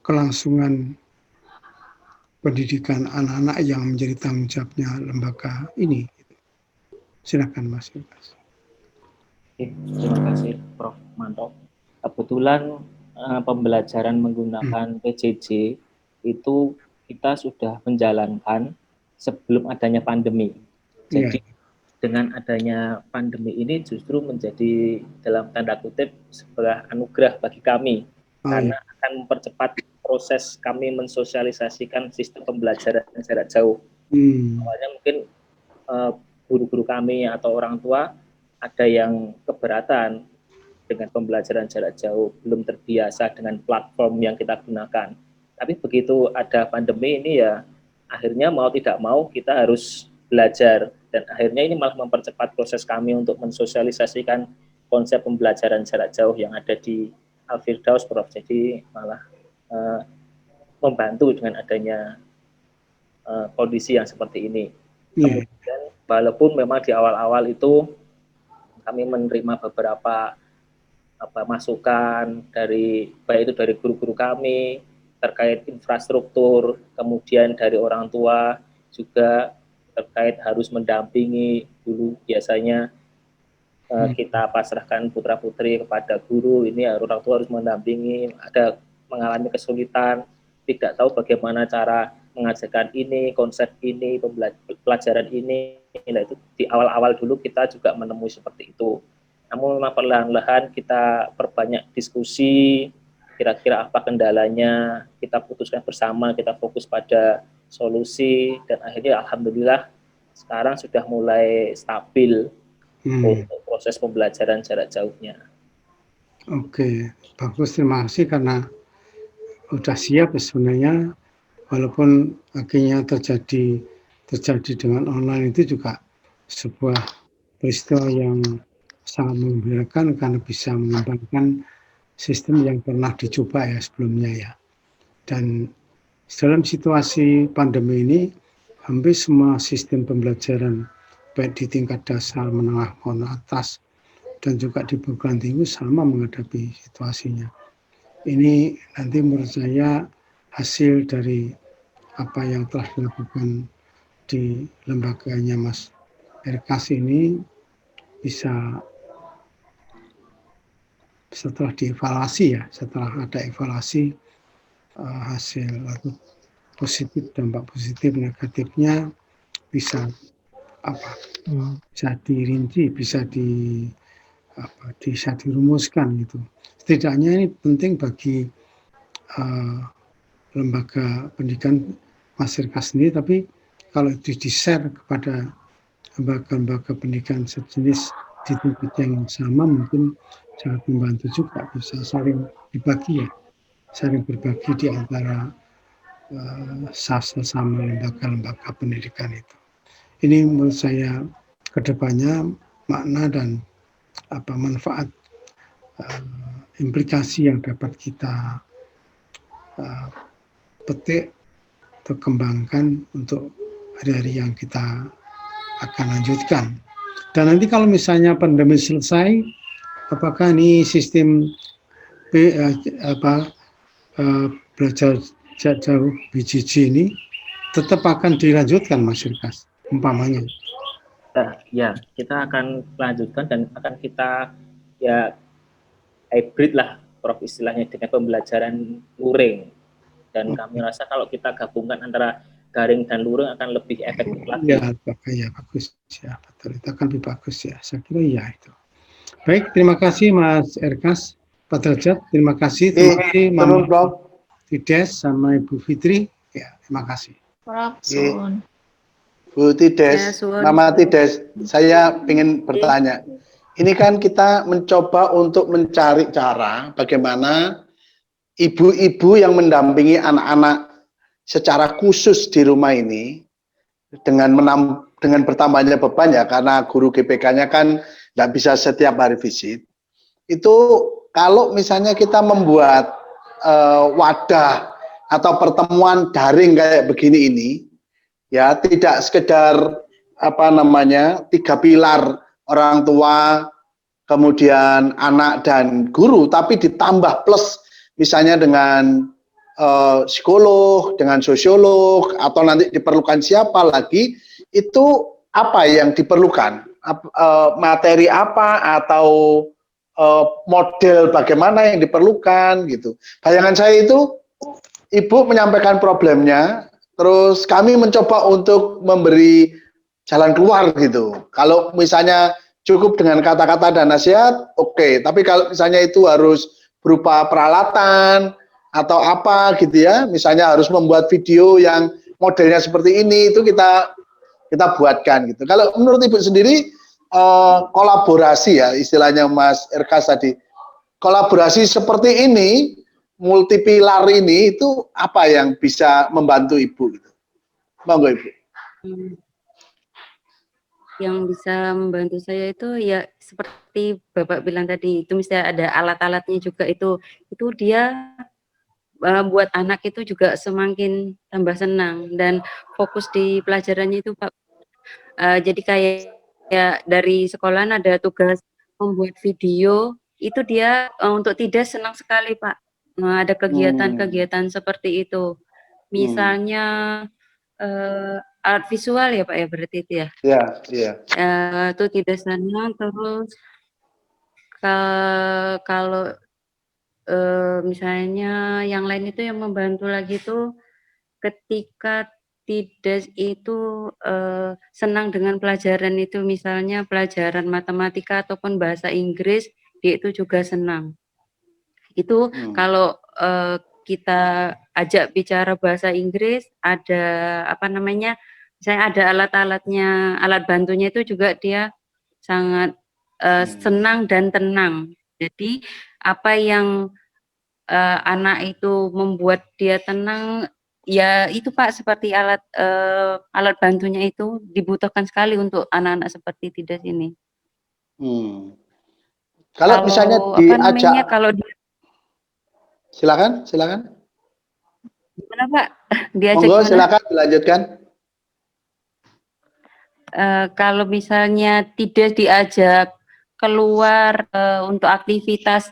Speaker 7: kelangsungan pendidikan anak-anak yang menjadi tanggung jawabnya lembaga ini. Silakan Mas Erkas.
Speaker 6: Terima kasih Prof. Manto. Kebetulan pembelajaran menggunakan PJJ itu kita sudah menjalankan sebelum adanya pandemi. Jadi dengan adanya pandemi ini justru menjadi dalam tanda kutip sebuah anugerah bagi kami, karena akan mempercepat proses kami mensosialisasikan sistem pembelajaran jarak jauh. Awalnya mungkin guru-guru kami atau orang tua ada yang keberatan dengan pembelajaran jarak jauh, belum terbiasa dengan platform yang kita gunakan. Tapi begitu ada pandemi ini ya, akhirnya mau tidak mau kita harus belajar, dan akhirnya ini malah mempercepat proses kami untuk mensosialisasikan konsep pembelajaran jarak jauh yang ada di Alfirdaus, Prof. Jadi malah membantu dengan adanya kondisi yang seperti ini. Kemudian walaupun memang di awal-awal itu kami menerima beberapa masukan baik itu dari guru-guru kami, terkait infrastruktur, kemudian dari orang tua juga terkait harus mendampingi. Dulu biasanya kita pasrahkan putra-putri kepada guru, ini orang tua harus mendampingi, ada mengalami kesulitan, tidak tahu bagaimana cara mengajarkan ini, konsep ini, pelajaran ini. Nah, itu di awal-awal dulu kita juga menemui seperti itu. Namun memang perlahan-lahan kita perbanyak diskusi, kira-kira apa kendalanya, kita putuskan bersama, kita fokus pada solusi, dan akhirnya alhamdulillah sekarang sudah mulai stabil untuk proses pembelajaran jarak jauhnya.
Speaker 7: Oke, bagus, terima kasih karena sudah siap sebenarnya, walaupun akhirnya terjadi dengan online itu juga sebuah peristiwa yang sangat mengembirakan karena bisa mengembangkan sistem yang pernah dicoba ya sebelumnya ya. Dan dalam situasi pandemi ini hampir semua sistem pembelajaran baik di tingkat dasar, menengah maupun atas dan juga di perguruan tinggi sama menghadapi situasinya. Ini nanti menurut saya hasil dari apa yang telah dilakukan di lembaganya Mas Erkas ini bisa setelah dievaluasi ya, setelah ada evaluasi hasil atau positif, dampak positif negatifnya bisa bisa dirinci, bisa dirumuskan gitu. Setidaknya ini penting bagi lembaga pendidikan Mas Erkas sendiri, tapi kalau itu di-share kepada lembaga-lembaga pendidikan sejenis di tempat yang sama mungkin sangat membantu juga, bisa saling dibagi ya, saling berbagi di antara sesama lembaga-lembaga pendidikan itu. Ini menurut saya kedepannya makna dan manfaat implikasi yang dapat kita petik atau kembangkan untuk hari-hari yang kita akan lanjutkan. Dan nanti kalau misalnya pandemi selesai, apakah ini sistem belajar jarak jauh BJJ ini tetap akan dilanjutkan, Mas Erkas, umpamanya?
Speaker 6: Ya, kita akan lanjutkan dan akan kita ya hybrid lah, Prof, istilahnya dengan pembelajaran luring. Dan kami rasa kalau kita gabungkan antara daring dan luring akan lebih efektif lagi.
Speaker 7: Ya, bagus ya, betul, itu akan lebih bagus ya, saya kira ya itu. Baik, terima kasih Mas Erkas, Pak Derajat, terima kasih Mama Tides sama Ibu Fitri, ya terima kasih.
Speaker 2: Bu Tides, Mama Tides, saya ingin bertanya. Ini kan kita mencoba untuk mencari cara bagaimana ibu-ibu yang mendampingi anak-anak secara khusus di rumah ini dengan bertambahnya beban ya, karena guru GPK-nya kan nggak bisa setiap hari visit. Itu kalau misalnya kita membuat wadah atau pertemuan daring kayak begini ini, ya tidak sekedar 3 pilar, orang tua, kemudian anak dan guru, tapi ditambah plus misalnya dengan psikolog, dengan sosiolog, atau nanti diperlukan siapa lagi, itu apa yang diperlukan? Materi apa atau model bagaimana yang diperlukan gitu. Bayangan saya itu ibu menyampaikan problemnya, terus kami mencoba untuk memberi jalan keluar gitu. Kalau misalnya cukup dengan kata-kata dan nasihat, oke. Tapi kalau misalnya itu harus berupa peralatan atau apa gitu ya, misalnya harus membuat video yang modelnya seperti ini, itu kita buatkan gitu. Kalau menurut Ibu sendiri, kolaborasi ya, istilahnya Mas Erkas tadi, kolaborasi seperti ini, multipilar ini, itu apa yang bisa membantu Ibu gitu? Monggo Ibu.
Speaker 3: Yang bisa membantu saya itu ya seperti Bapak bilang tadi, itu misalnya ada alat-alatnya juga, itu dia buat anak itu juga semakin tambah senang dan fokus di pelajarannya itu Pak. Jadi kayak dari sekolahan ada tugas membuat video, itu dia untuk tidak senang sekali Pak. Ada kegiatan-kegiatan seperti itu. Misalnya art visual ya Pak ya, berarti itu ya.
Speaker 2: Iya, iya.
Speaker 3: Itu tidak senang. Terus kalau misalnya yang lain itu yang membantu lagi itu ketika tidak itu senang dengan pelajaran itu, misalnya pelajaran matematika ataupun bahasa Inggris, dia itu juga senang. Itu kalau kita ajak bicara bahasa Inggris, ada apa namanya, misalnya ada alat-alatnya, alat bantunya itu juga dia sangat senang dan tenang. Jadi apa yang anak itu membuat dia tenang, ya itu Pak, seperti alat alat bantunya itu dibutuhkan sekali untuk anak-anak seperti Tidas ini.
Speaker 2: Kalau misalnya
Speaker 3: apa namanya,
Speaker 2: diajak,
Speaker 3: kalau dia,
Speaker 2: silakan.
Speaker 3: gimana Pak? Diajak
Speaker 2: Monggo,
Speaker 3: gimana?
Speaker 2: silakan dilanjutkan.
Speaker 3: Kalau misalnya tidak diajak keluar untuk aktivitas,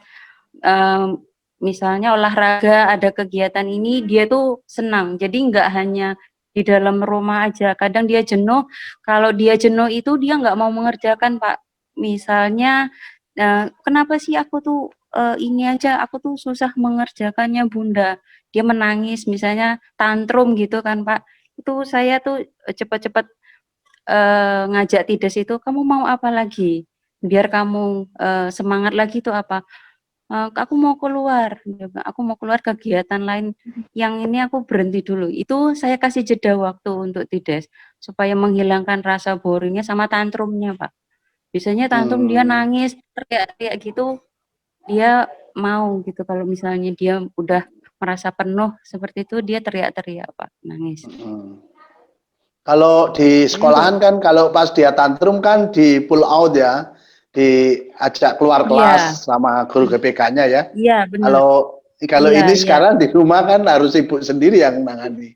Speaker 3: misalnya olahraga, ada kegiatan ini, dia tuh senang. Jadi nggak hanya di dalam rumah aja. Kadang dia jenuh. Kalau dia jenuh itu dia nggak mau mengerjakan Pak. Misalnya, kenapa sih aku tuh ini aja, aku tuh susah mengerjakannya Bunda. Dia menangis, misalnya tantrum gitu kan Pak. Itu saya tuh cepat-cepat ngajak Tidas itu, kamu mau apa lagi? Biar kamu semangat lagi tuh apa? Aku mau keluar, aku mau keluar kegiatan lain. Yang ini aku berhenti dulu. Itu saya kasih jeda waktu untuk Tidas supaya menghilangkan rasa boringnya sama tantrumnya, Pak. Biasanya tantrum dia nangis, teriak-teriak gitu, dia mau gitu. Kalau misalnya dia udah merasa penuh seperti itu, dia teriak-teriak, Pak, nangis.
Speaker 2: Kalau di sekolahan kan, kalau pas dia tantrum kan di pull out ya, diajak keluar kelas sama guru GPK-nya ya.
Speaker 3: Iya, benar.
Speaker 2: Kalau ini sekarang di rumah kan harus ibu sendiri yang menangani.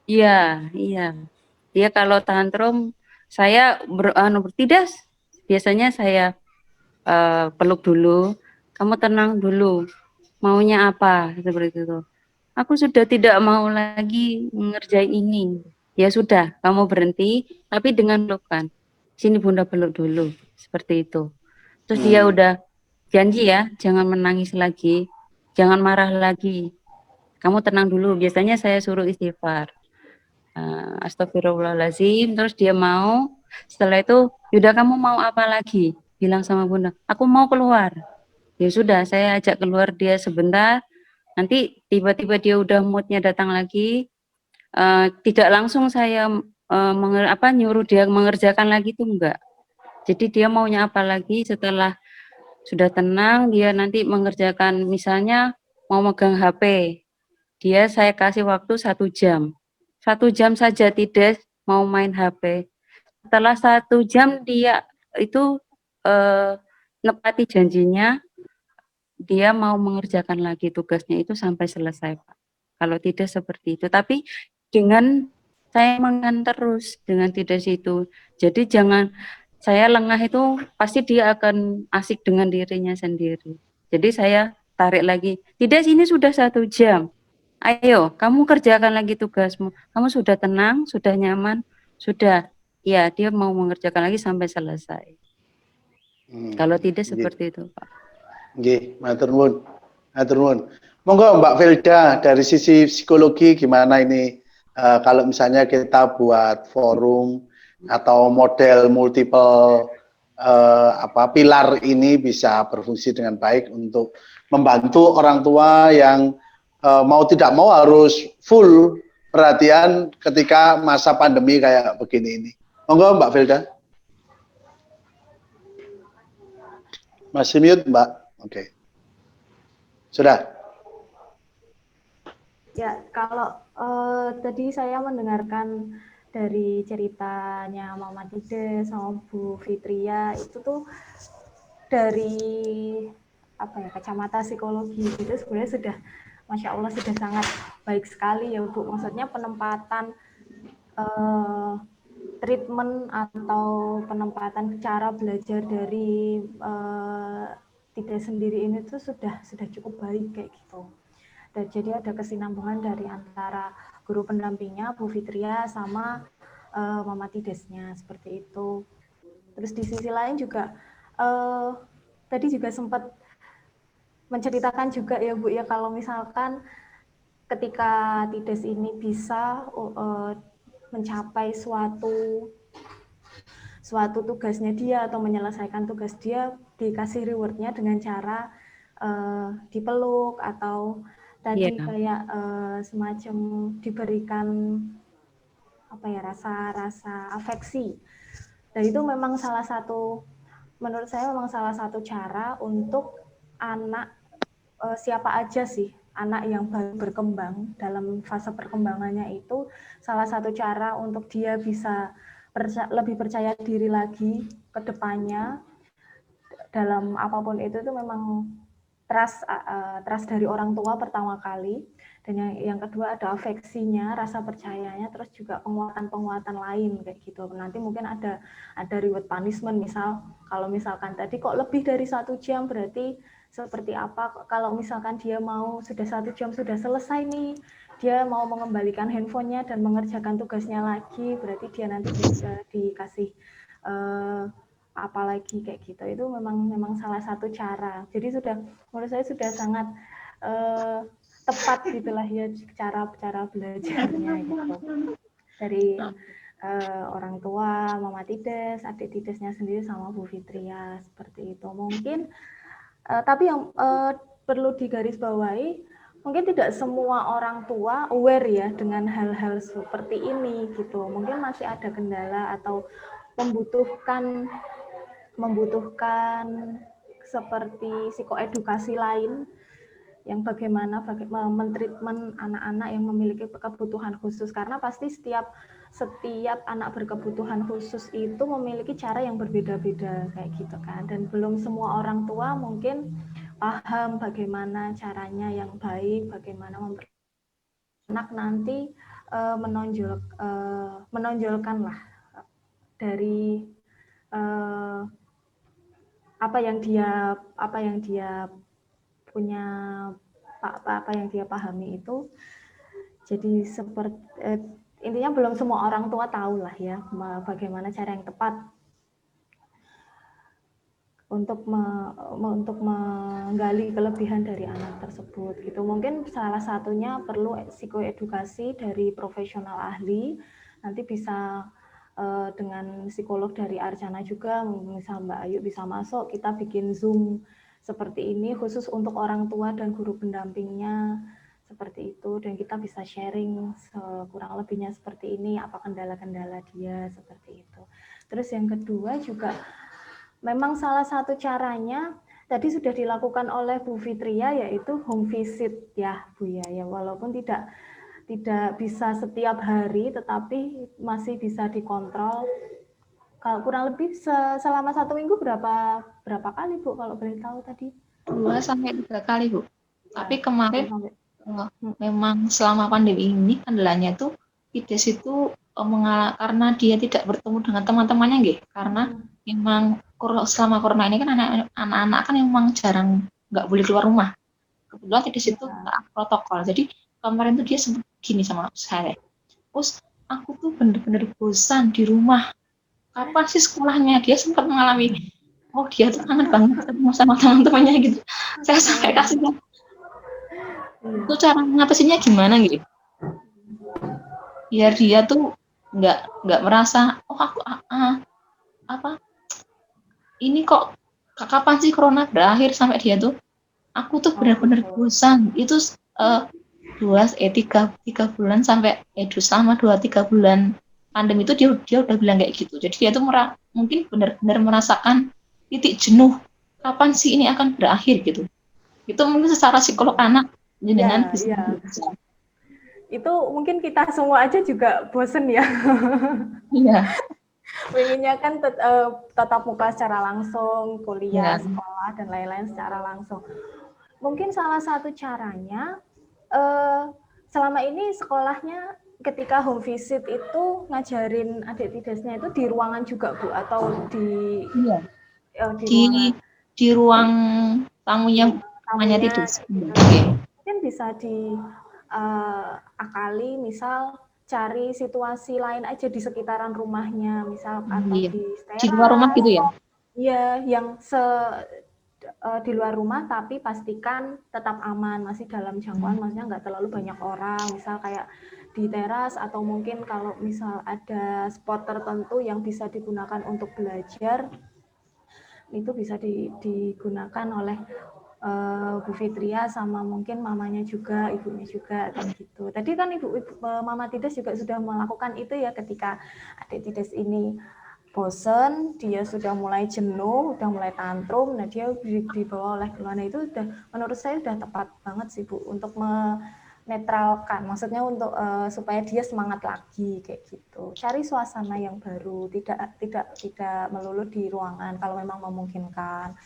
Speaker 3: Iya. Dia kalau tantrum, saya Tidas, biasanya saya peluk dulu, kamu tenang dulu, maunya apa, seperti itu. Aku sudah tidak mau lagi mengerjain ini. Ya sudah, kamu berhenti, tapi dengan pelukan. Sini Bunda peluk dulu, seperti itu. Terus dia udah janji ya, jangan menangis lagi, jangan marah lagi. Kamu tenang dulu. Biasanya saya suruh istighfar. Astagfirullahaladzim, terus dia mau. Setelah itu, Yuda kamu mau apa lagi? Bilang sama Bunda, aku mau keluar. Ya sudah, saya ajak keluar dia sebentar. Nanti tiba-tiba dia udah moodnya datang lagi. Tidak langsung saya nyuruh dia mengerjakan lagi tuh enggak. Jadi dia maunya apa lagi setelah sudah tenang, dia nanti mengerjakan, misalnya mau megang HP. Dia saya kasih waktu 1 jam. 1 jam saja tidak mau main HP. Setelah 1 jam dia itu nepati janjinya, dia mau mengerjakan lagi tugasnya itu sampai selesai, Pak. Kalau tidak seperti itu. Tapi dengan saya mengantar terus dengan Tidas itu. Jadi jangan saya lengah itu pasti dia akan asik dengan dirinya sendiri. Jadi saya tarik lagi. Tidas ini sudah 1 jam. Ayo, kamu kerjakan lagi tugasmu. Kamu sudah tenang, sudah nyaman, sudah. Ya, dia mau mengerjakan lagi sampai selesai. Kalau tidak seperti itu, Pak.
Speaker 2: Nggih, matur nuwun. Monggo Mbak Felda, dari sisi psikologi gimana ini kalau misalnya kita buat forum atau model multiple pilar ini bisa berfungsi dengan baik untuk membantu orang tua yang mau tidak mau harus full perhatian ketika masa pandemi kayak begini ini. Monggo Mbak Felda. Masih mute Mbak. Oke. Sudah.
Speaker 8: Ya, kalau tadi saya mendengarkan dari ceritanya Mama Tides sama Bu Fitria, itu tuh dari kacamata psikologi itu sebenarnya sudah, Masya Allah, sudah sangat baik sekali ya Bu. Maksudnya penempatan treatment atau penempatan cara belajar dari Tides sendiri ini tuh sudah cukup baik kayak gitu. Dan jadi ada kesinambungan dari antara guru pendampingnya Bu Fitria sama Mama Tidesnya seperti itu. Terus di sisi lain juga tadi juga sempat menceritakan juga ya Bu ya, kalau misalkan ketika Tides ini bisa mencapai suatu tugasnya dia atau menyelesaikan tugas dia, dikasih rewardnya dengan cara dipeluk atau tadi kayak semacam diberikan apa ya, rasa afeksi. Dan itu memang salah satu, menurut saya memang salah satu cara untuk anak siapa aja sih, anak yang baru berkembang dalam fase perkembangannya itu, salah satu cara untuk dia bisa lebih percaya diri lagi ke depannya dalam apapun itu memang trust dari orang tua pertama kali, dan yang kedua ada afeksinya, rasa percayanya, terus juga penguatan lain kayak gitu. Nanti mungkin ada reward punishment, misal kalau misalkan tadi kok lebih dari 1 jam berarti seperti apa, kalau misalkan dia mau sudah 1 jam sudah selesai nih, dia mau mengembalikan handphonenya dan mengerjakan tugasnya lagi, berarti dia nanti bisa dikasih apalagi kayak gitu. Itu memang salah satu cara. Jadi menurut saya sudah sangat tepat gitulah ya cara belajarnya gitu. Dari orang tua, Mama Tides, adik Tidesnya sendiri sama Bu Fitria seperti itu. Mungkin tapi yang perlu digarisbawahi, mungkin tidak semua orang tua aware ya dengan hal-hal seperti ini gitu. Mungkin masih ada kendala atau membutuhkan seperti psikoedukasi lain yang bagaimana mentreatment anak-anak yang memiliki kebutuhan khusus, karena pasti setiap anak berkebutuhan khusus itu memiliki cara yang berbeda-beda kayak gitu kan, dan belum semua orang tua mungkin paham bagaimana caranya yang baik, bagaimana anak nanti menonjolkanlah dari apa yang dia punya, apa yang dia pahami itu. Jadi seperti intinya belum semua orang tua tahu lah ya bagaimana cara yang tepat untuk menggali kelebihan dari anak tersebut gitu. Mungkin salah satunya perlu psikoedukasi dari profesional ahli, nanti bisa dengan psikolog dari Arcana juga, misal Mbak Ayu bisa masuk, kita bikin Zoom seperti ini khusus untuk orang tua dan guru pendampingnya seperti itu, dan kita bisa sharing kurang lebihnya seperti ini, apa kendala-kendala dia seperti itu. Terus yang kedua juga memang salah satu caranya tadi sudah dilakukan oleh Bu Fitria, yaitu home visit ya Bu ya, walaupun tidak bisa setiap hari, tetapi masih bisa dikontrol. Kalau kurang lebih selama 1 minggu berapa kali Bu kalau boleh tahu tadi?
Speaker 5: 2-3 kali Bu. Tapi kemarin memang selama pandemi ini kendalanya tuh Tides itu karena dia tidak bertemu dengan teman-temannya nggih. Karena memang selama corona ini kan anak-anak kan memang jarang, nggak boleh keluar rumah. Kebetulan Tides itu protokol. Jadi kemarin tuh dia sempat gini sama saya, terus aku tuh bener-bener bosan di rumah, kapan sih sekolahnya. Dia sempat mengalami, oh dia tuh kangen banget ketemu sama teman-temannya gitu. Saya sampai kasih itu cara mengatasinya gimana gitu, biar dia tuh nggak merasa oh aku ini kok kapan sih corona berakhir, sampai dia tuh aku tuh benar-benar bosan. Itu 3 bulan sampai selama 2-3 bulan pandemi itu dia udah bilang kayak gitu. Jadi dia tuh mungkin benar-benar merasakan titik jenuh, kapan sih ini akan berakhir gitu. Itu mungkin secara psikolog anak dengan bisa.
Speaker 8: Itu mungkin kita semua aja juga bosen ya.
Speaker 5: Iya.
Speaker 8: Pengennya kan tatap muka secara langsung, kuliah, sekolah dan lain-lain secara langsung. Mungkin salah satu caranya selama ini sekolahnya ketika home visit itu ngajarin adik Tidesnya itu di ruangan juga Bu, atau di
Speaker 5: di ruang tamunya mamanya
Speaker 8: Tamunya,
Speaker 5: Tides. Oke.
Speaker 8: mungkin bisa diakali, misal cari situasi lain aja di sekitaran rumahnya, misal atau
Speaker 5: Iya.
Speaker 8: di
Speaker 5: Di luar rumah
Speaker 8: teras.
Speaker 5: gitu ya?
Speaker 8: Iya, yang di luar rumah tapi pastikan tetap aman, masih dalam jangkauan, maksudnya nggak terlalu banyak orang, misal kayak di teras atau mungkin kalau misal ada spot tertentu yang bisa digunakan untuk belajar, itu bisa digunakan oleh Bu Fitria sama mungkin mamanya juga, ibunya juga, kayak gitu. Tadi kan Mama Tides juga sudah melakukan itu ya, ketika adik Tides ini bosen, dia sudah mulai jenuh, udah mulai tantrum, nah dia dibawa oleh keluarga. Itu udah, menurut saya udah tepat banget sih Bu, untuk menetralkan, maksudnya untuk supaya dia semangat lagi kayak gitu. Cari suasana yang baru, tidak melulu di ruangan kalau memang memungkinkan.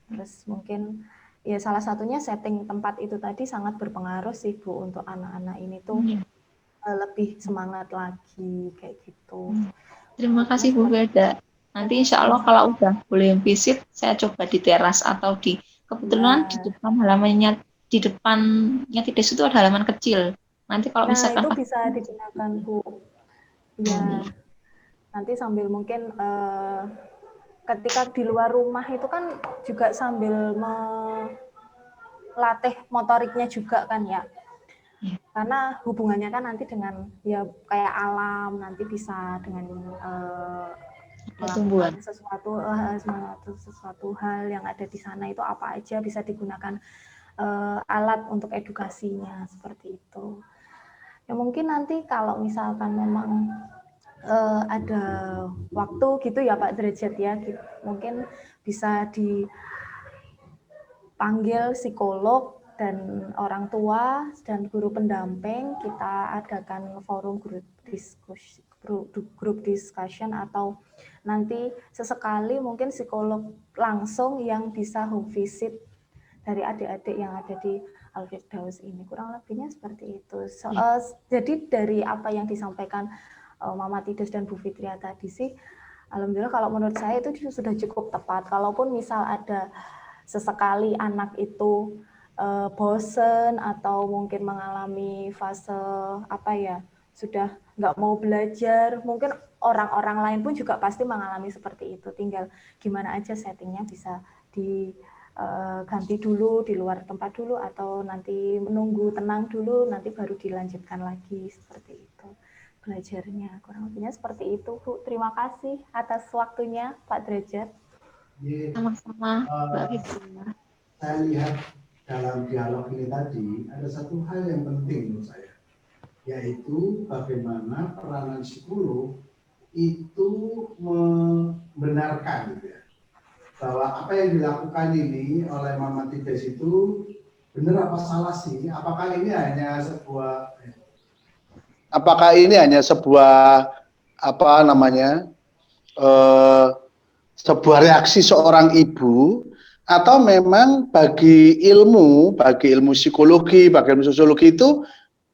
Speaker 8: Terus mungkin ya salah satunya setting tempat itu tadi sangat berpengaruh sih Bu, untuk anak-anak ini tuh lebih semangat lagi kayak gitu.
Speaker 5: Terima kasih Bu Felda. Nanti insya Allah kalau udah boleh visit, saya coba di teras atau kebetulan di depan halamannya, di depannya Tides itu ada halaman kecil. Nanti kalau misalkan
Speaker 8: itu bisa digunakan Bu. Ya, nanti sambil mungkin ketika di luar rumah itu kan juga sambil melatih motoriknya juga kan ya. Karena hubungannya kan nanti dengan ya kayak alam, nanti bisa dengan melakukan sesuatu hal yang ada di sana, itu apa aja bisa digunakan alat untuk edukasinya seperti itu. Ya mungkin nanti kalau misalkan memang ada waktu gitu ya Pak Derajat ya, mungkin bisa dipanggil psikolog dan orang tua dan guru pendamping, kita adakan forum group discussion atau nanti sesekali mungkin psikolog langsung yang bisa home visit dari adik-adik yang ada di Al-Firdaus ini. Kurang lebihnya seperti itu. Jadi dari apa yang disampaikan Mama Tides dan Bu Fitria tadi sih, alhamdulillah kalau menurut saya itu sudah cukup tepat. Kalaupun misal ada sesekali anak itu bosen atau mungkin mengalami fase sudah nggak mau belajar, mungkin orang-orang lain pun juga pasti mengalami seperti itu. Tinggal gimana aja settingnya bisa diganti dulu di luar tempat dulu, atau nanti menunggu tenang dulu, nanti baru dilanjutkan lagi seperti itu belajarnya. Kurang lebihnya seperti itu Bu. Terima kasih atas waktunya Pak Derajat.
Speaker 5: Sama-sama Mbak Fitria.
Speaker 9: Saya lihat dalam dialog ini tadi ada satu hal yang penting menurut saya, yaitu bagaimana peranan psikolog itu membenarkan gitu ya, bahwa apa yang dilakukan ini oleh Mama Tides itu benar apa salah sih? Apakah ini hanya sebuah sebuah reaksi seorang ibu, atau memang bagi ilmu psikologi, bagi ilmu sosiologi itu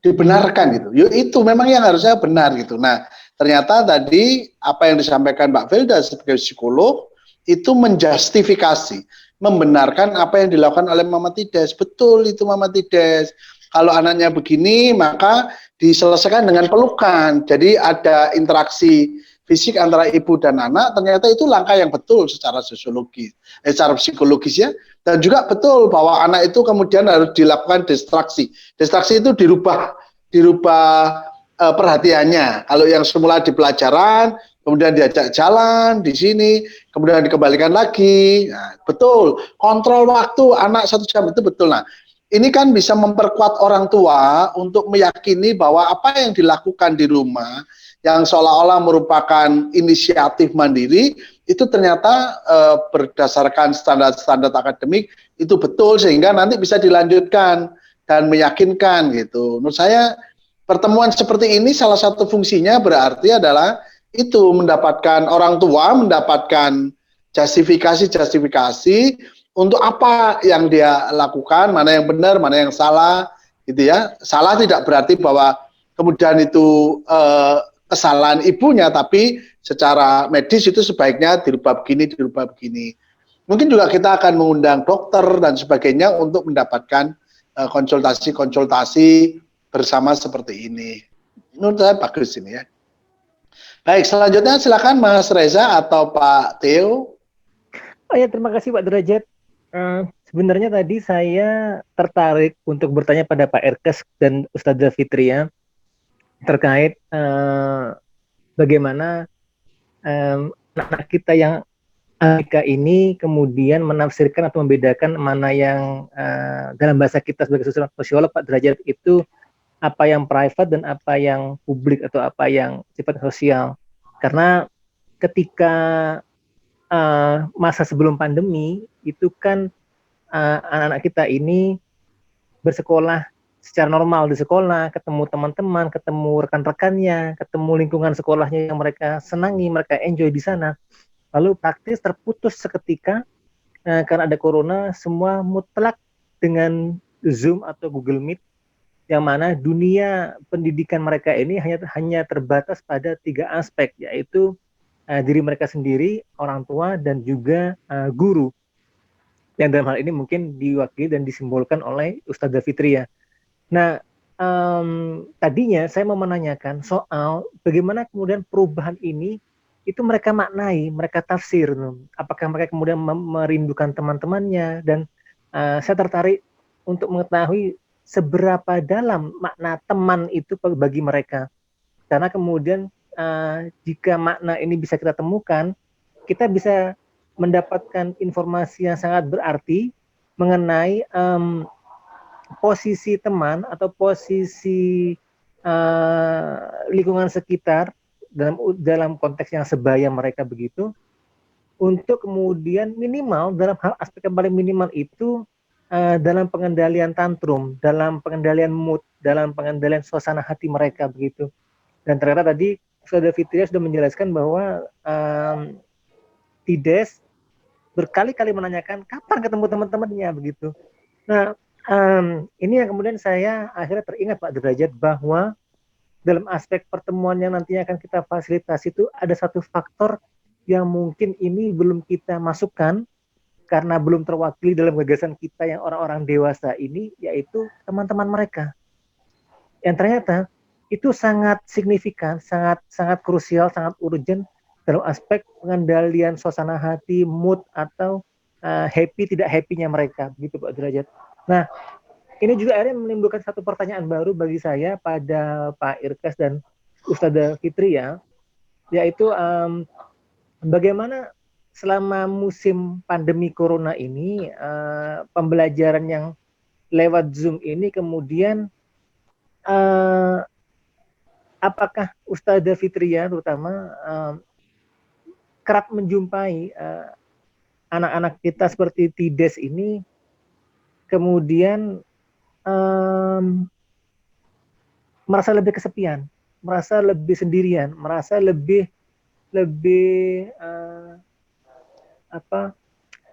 Speaker 9: dibenarkan gitu. Itu memang yang harusnya benar gitu. Nah, ternyata tadi apa yang disampaikan Mbak Felda sebagai psikolog itu menjustifikasi, membenarkan apa yang dilakukan oleh Mama Tides. Betul itu Mama Tides. Kalau anaknya begini, maka diselesaikan dengan pelukan. Jadi ada interaksi fisik antara ibu dan anak, ternyata itu langkah yang betul secara sosiologis, secara psikologis ya. Dan juga betul bahwa anak itu kemudian harus dilakukan distraksi. Distraksi itu dirubah perhatiannya. Kalau yang semula di pelajaran, kemudian diajak jalan di sini, kemudian dikembalikan lagi. Nah, betul, kontrol waktu anak 1 jam itu betul. Nah, ini kan bisa memperkuat orang tua untuk meyakini bahwa apa yang dilakukan di rumah yang seolah-olah merupakan inisiatif mandiri itu ternyata berdasarkan standar-standar akademik itu betul, sehingga nanti bisa dilanjutkan dan meyakinkan gitu. Menurut saya pertemuan seperti ini salah satu fungsinya berarti adalah itu mendapatkan orang tua mendapatkan justifikasi untuk apa yang dia lakukan, mana yang benar, mana yang salah gitu ya. Salah tidak berarti bahwa kemudian itu kesalahan ibunya, tapi secara medis itu sebaiknya dirubah begini. Mungkin juga kita akan mengundang dokter dan sebagainya untuk mendapatkan konsultasi-konsultasi bersama seperti ini. Menurut saya bagus ini ya. Baik, selanjutnya silakan Mas Reza atau Pak Theo.
Speaker 10: Oh ya, terima kasih Pak Derajat. Sebenarnya tadi saya tertarik untuk bertanya pada Pak Erkes dan Ustadzah Fitria terkait bagaimana anak-anak kita yang Amerika ini kemudian menafsirkan atau membedakan mana yang dalam bahasa kita sebagai sosiolog Pak Derajat itu apa yang private dan apa yang publik atau apa yang sifat sosial. Karena ketika masa sebelum pandemi itu kan anak-anak kita ini bersekolah secara normal di sekolah, ketemu teman-teman, ketemu rekan-rekannya, ketemu lingkungan sekolahnya yang mereka senangi, mereka enjoy di sana. Lalu praktis terputus seketika karena ada corona, semua mutlak dengan Zoom atau Google Meet, yang mana dunia pendidikan mereka ini hanya terbatas pada 3 aspek, yaitu diri mereka sendiri, orang tua, dan juga guru. Yang dalam hal ini mungkin diwakili dan disimbolkan oleh Ustadzah Fitria. Nah, tadinya saya mau menanyakan soal bagaimana kemudian perubahan ini itu mereka maknai, mereka tafsir. Apakah mereka kemudian merindukan teman-temannya, dan saya tertarik untuk mengetahui seberapa dalam makna teman itu bagi mereka. Karena kemudian jika makna ini bisa kita temukan, kita bisa mendapatkan informasi yang sangat berarti mengenai posisi teman atau posisi lingkungan sekitar dalam konteks yang sebaya mereka begitu, untuk kemudian minimal dalam hal aspek yang paling minimal itu dalam pengendalian tantrum, dalam pengendalian mood, dalam pengendalian suasana hati mereka begitu. Dan ternyata tadi Saudara Fitria sudah menjelaskan bahwa Tides berkali-kali menanyakan kapan ketemu teman-temannya begitu. Nah, ini yang kemudian saya akhirnya teringat Pak Derajat bahwa dalam aspek pertemuan yang nantinya akan kita fasilitasi itu ada satu faktor yang mungkin ini belum kita masukkan karena belum terwakili dalam gagasan kita yang orang-orang dewasa ini, yaitu teman-teman mereka. Yang ternyata itu sangat signifikan, sangat krusial, sangat urgent dalam aspek pengendalian suasana hati, mood, atau happy tidak happy-nya mereka, begitu Pak Derajat. Nah, ini juga akhirnya menimbulkan satu pertanyaan baru bagi saya pada Pak Irkes dan Ustadzah Fitria, yaitu bagaimana selama musim pandemi corona ini pembelajaran yang lewat Zoom ini kemudian apakah Ustadzah Fitria terutama kerap menjumpai anak-anak kita seperti Tides ini kemudian merasa lebih kesepian, merasa lebih sendirian, merasa lebih apa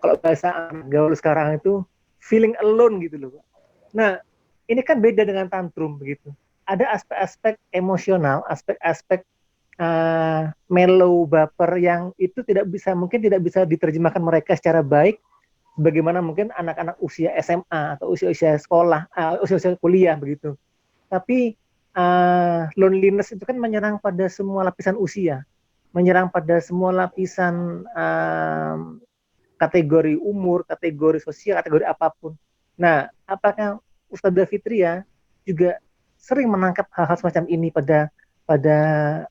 Speaker 10: kalau bahasa gaul sekarang itu feeling alone gitu loh. Nah, ini kan beda dengan tantrum begitu. Ada aspek-aspek emosional, aspek-aspek mellow, baper yang itu mungkin tidak bisa diterjemahkan mereka secara baik bagaimana mungkin anak-anak usia SMA atau usia-usia sekolah, usia-usia kuliah begitu. Tapi loneliness itu kan menyerang pada semua lapisan usia, menyerang pada semua lapisan kategori umur, kategori sosial, kategori apapun. Nah, apakah Ustadzah Fitria juga sering menangkap hal-hal semacam ini pada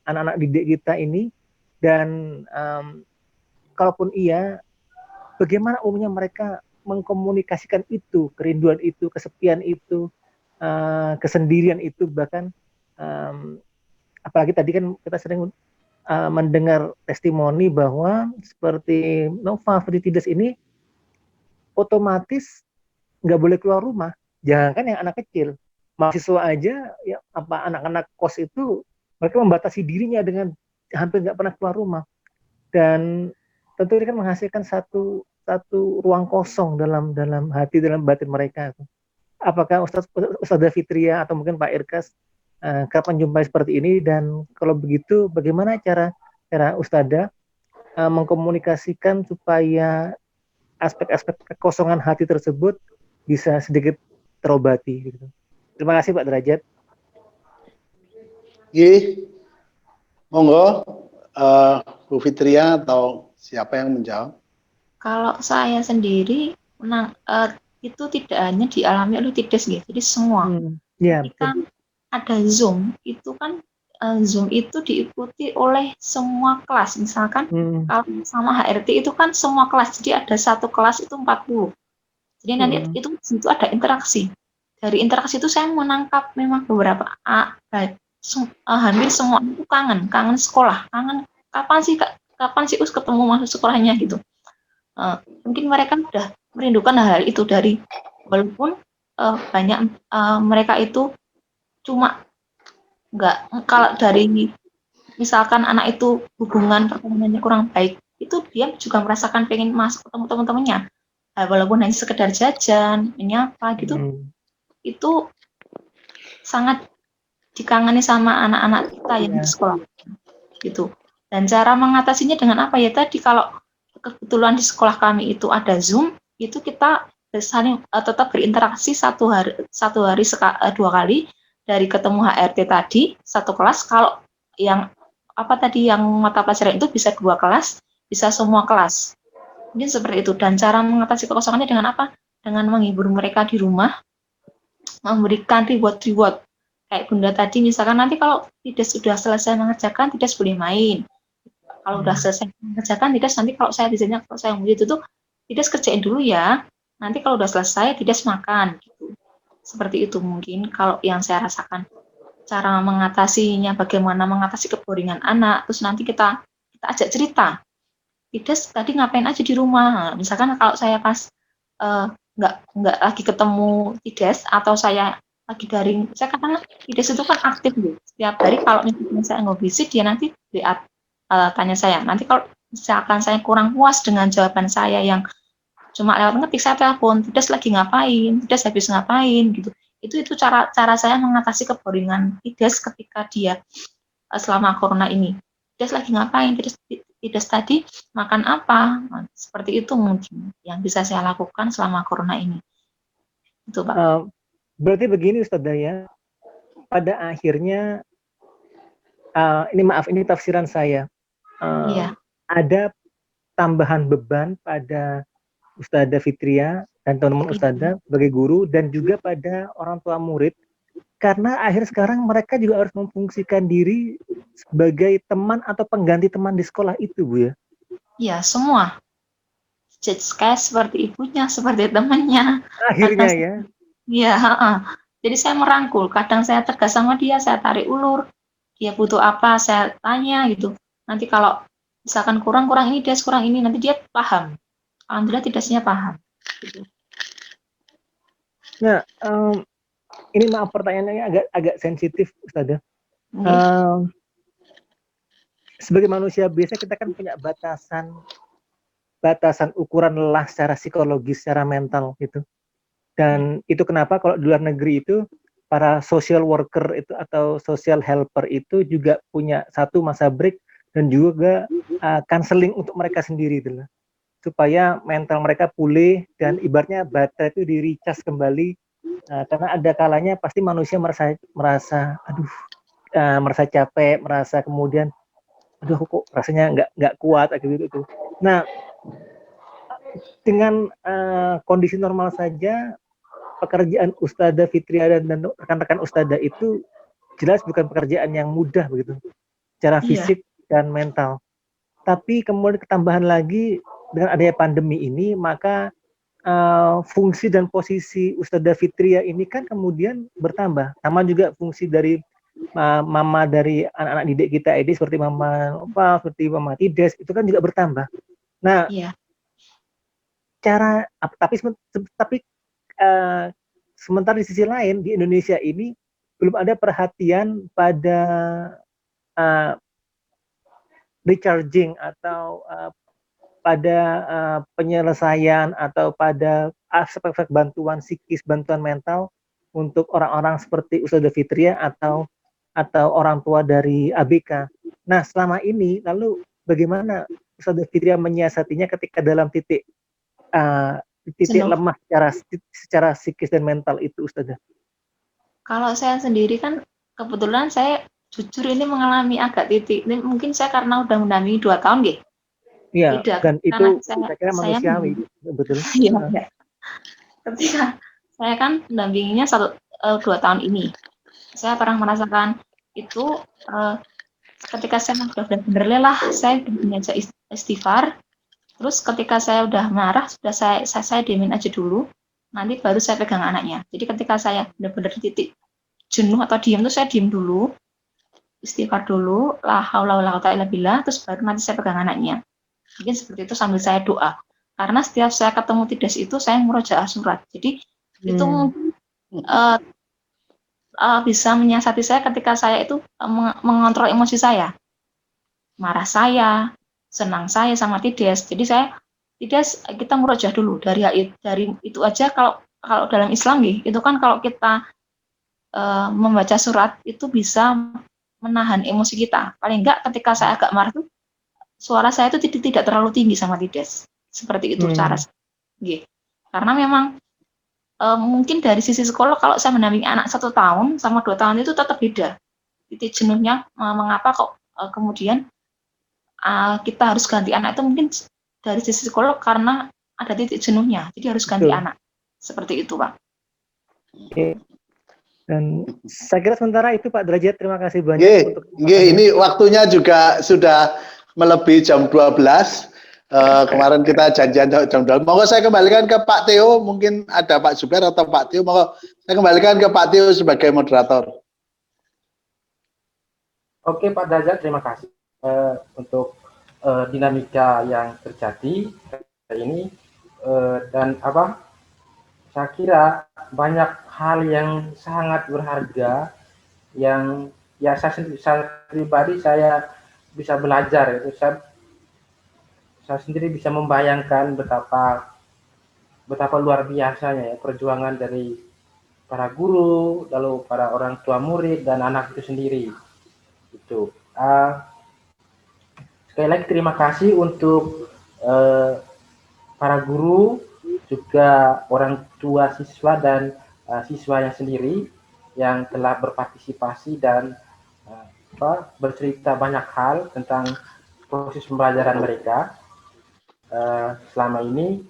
Speaker 10: anak-anak didik kita ini, dan kalaupun iya, bagaimana umumnya mereka mengkomunikasikan itu, kerinduan itu, kesepian itu, kesendirian itu, bahkan apalagi tadi kan kita sering mendengar testimoni bahwa seperti Nova Tides ini otomatis nggak boleh keluar rumah, jangankan yang anak kecil, mahasiswa aja, ya anak-anak kos itu mereka membatasi dirinya dengan hampir nggak pernah keluar rumah, dan tentu ini kan menghasilkan satu ruang kosong dalam hati, dalam batin mereka. Apakah Ustadzah Fitria atau mungkin Pak Irkas kapan jumpai seperti ini, dan kalau begitu bagaimana cara Ustadzah mengkomunikasikan supaya aspek-aspek kekosongan hati tersebut bisa sedikit terobati gitu. Terima kasih Pak Derajat.
Speaker 9: Monggo Bu Fitria atau siapa yang menjawab?
Speaker 5: Kalau saya sendiri itu tidak hanya dialami oleh TIDES gitu, jadi semua.
Speaker 10: Ya,
Speaker 5: Ketika ada Zoom, itu kan Zoom itu diikuti oleh semua kelas. Misalkan kalau sama HRT itu kan semua kelas, jadi ada satu kelas itu 40. Jadi nanti itu ada interaksi. Dari interaksi itu saya menangkap memang beberapa hampir semua itu kangen sekolah, kangen kapan sih us ketemu masuk sekolahnya gitu. Mungkin mereka sudah merindukan hal itu dari walaupun banyak mereka itu cuma kalau dari misalkan anak itu hubungan pertemanannya kurang baik, itu dia juga merasakan pengen masuk ketemu teman-temannya, walaupun hanya sekedar jajan, menyapa gitu, itu sangat dikangeni sama anak-anak kita yang di sekolah gitu. Dan cara mengatasinya dengan apa ya tadi, kalau kebetulan di sekolah kami itu ada Zoom, itu kita saling tetap berinteraksi satu hari 2 kali, dari ketemu HRT tadi satu kelas, kalau yang yang mata pelajaran itu bisa 2 kelas, bisa semua kelas. Mungkin seperti itu. Dan cara mengatasi kekosongannya dengan apa? Dengan menghibur mereka di rumah, memberikan reward. Kayak Bunda tadi, misalkan nanti kalau tidak sudah selesai mengerjakan, tidak boleh main. Kalau udah selesai mengerjakan, tidak nanti kalau saya desainnya, kalau saya mau itu tuh, tidak kerjain dulu ya. Nanti kalau udah selesai, tidak makan. Gitu. Seperti itu mungkin kalau yang saya rasakan. Cara mengatasinya, bagaimana mengatasi keboringan anak, terus nanti kita ajak cerita. Tidak tadi ngapain aja di rumah. Misalkan kalau saya pas nggak lagi ketemu Tides, atau saya lagi daring, saya katakan Tides itu kan aktif gitu. Setiap hari kalau misalnya saya nggak visit, dia nanti tanya saya. Nanti kalau misalkan saya kurang puas dengan jawaban saya yang cuma lewat ngetik, saya telepon, Tides lagi ngapain, Tides habis ngapain gitu. Itu cara saya mengatasi keboringan Tides ketika dia selama corona ini. Tides lagi ngapain, Tides tadi makan apa, seperti itu mungkin yang bisa saya lakukan selama corona ini. Itu Pak.
Speaker 10: Berarti begini Ustazah ya, pada akhirnya ini tafsiran saya, ada tambahan beban pada Ustazah Fitria dan teman-teman Ustazah sebagai guru, dan juga pada orang tua murid, karena akhir sekarang mereka juga harus memfungsikan diri sebagai teman atau pengganti teman di sekolah itu, Bu ya?
Speaker 5: Iya, semua. Kayak seperti ibunya, seperti temannya.
Speaker 10: Akhirnya ya?
Speaker 5: Iya, jadi saya merangkul, kadang saya tegas sama dia, saya tarik ulur, dia butuh apa, saya tanya gitu. Nanti kalau misalkan kurang ini, dia kurang ini, nanti dia paham. Alhamdulillah Tidesnya paham. Gitu.
Speaker 10: Nah, ini maaf pertanyaannya agak sensitif, Ustazah. Sebagai manusia biasa kita kan punya batasan ukuran lelah secara psikologis, secara mental gitu. Dan itu kenapa kalau di luar negeri itu para social worker itu atau social helper itu juga punya satu masa break dan juga counseling untuk mereka sendiri gitu loh, supaya mental mereka pulih dan ibaratnya baterai itu di-recharge kembali. Karena ada kalanya pasti manusia merasa capek, merasa kemudian aduh kok rasanya nggak kuat gitu. Nah, dengan kondisi normal saja, pekerjaan Ustazah Fitria dan rekan-rekan Ustazah itu jelas bukan pekerjaan yang mudah begitu, secara fisik dan mental. Tapi kemudian ketambahan lagi dengan adanya pandemi ini, maka fungsi dan posisi Ustazah Fitria ini kan kemudian bertambah. Sama juga fungsi dari mama dari anak-anak didik kita ini, seperti Mama Nova, seperti Mama Tides, itu kan juga bertambah. Nah, tapi sementara di sisi lain di Indonesia ini belum ada perhatian pada recharging atau pada penyelesaian atau pada aspek bantuan psikis, bantuan mental untuk orang-orang seperti Ustazah Fitria atau orang tua dari ABK. Nah, selama ini lalu bagaimana Ustazah Fitria menyiasatinya ketika dalam titik titik
Speaker 5: Jenuh.
Speaker 10: lemah secara psikis dan mental itu, Ustazah?
Speaker 5: Kalau saya sendiri kan kebetulan saya jujur ini mengalami agak titik. Ini mungkin saya karena udah mendampingi 2 tahun nggih.
Speaker 10: Iya,
Speaker 5: Beda
Speaker 10: dan
Speaker 5: karena
Speaker 10: itu saya kira manusiawi, betul.
Speaker 5: Iya, iya. Ketika saya kan mendampinginya 2 tahun ini. Saya pernah merasakan itu ketika saya udah benar-benar lelah, saya diajak istighfar. Terus ketika saya udah marah, sudah saya diemin aja dulu. Nanti baru saya pegang anaknya. Jadi ketika saya benar-benar titik jenuh atau diam tuh saya diem dulu, istighfar dulu, la haula wala quwata illa billah, terus baru nanti saya pegang anaknya. Mungkin seperti itu sambil saya doa. Karena setiap saya ketemu Tides itu saya murojaah surat. Jadi itu mungkin bisa menyiasati saya ketika saya itu mengontrol emosi saya. Marah saya, senang saya sama Tides. Jadi Tides kita murojaah dulu dari itu aja. Kalau dalam Islam itu kan kalau kita membaca surat itu bisa menahan emosi kita. Paling enggak ketika saya agak marah tuh suara saya itu tidak terlalu tinggi sama Tides. Seperti itu cara saya. Karena memang mungkin dari sisi sekolah kalau saya mendampingi anak 1 tahun sama 2 tahun itu tetap beda. Titik jenuhnya mengapa kok kemudian kita harus ganti anak itu mungkin dari sisi sekolah karena ada titik jenuhnya. Jadi harus ganti anak. Seperti itu, Pak.
Speaker 10: Oke. Dan saya kira sementara itu Pak Derajat, terima kasih banyak.
Speaker 2: Ini waktunya juga sudah melebihi jam 12. Kemarin kita janjian jam 12. Monggo saya kembalikan ke Pak Theo, mungkin ada Pak Zubair atau Pak Theo. Monggo saya kembalikan ke Pak Theo sebagai moderator.
Speaker 1: Oke Pak Derajat, terima kasih untuk dinamika yang terjadi ini dan saya kira banyak hal yang sangat berharga yang ya saya pribadi saya bisa belajar itu. Saya sendiri bisa membayangkan betapa luar biasanya ya perjuangan dari para guru, lalu para orang tua murid dan anak itu sendiri. Itu. Sekali lagi terima kasih untuk para guru, juga orang tua siswa dan siswanya sendiri yang telah berpartisipasi dan bercerita banyak hal tentang proses pembelajaran mereka selama ini,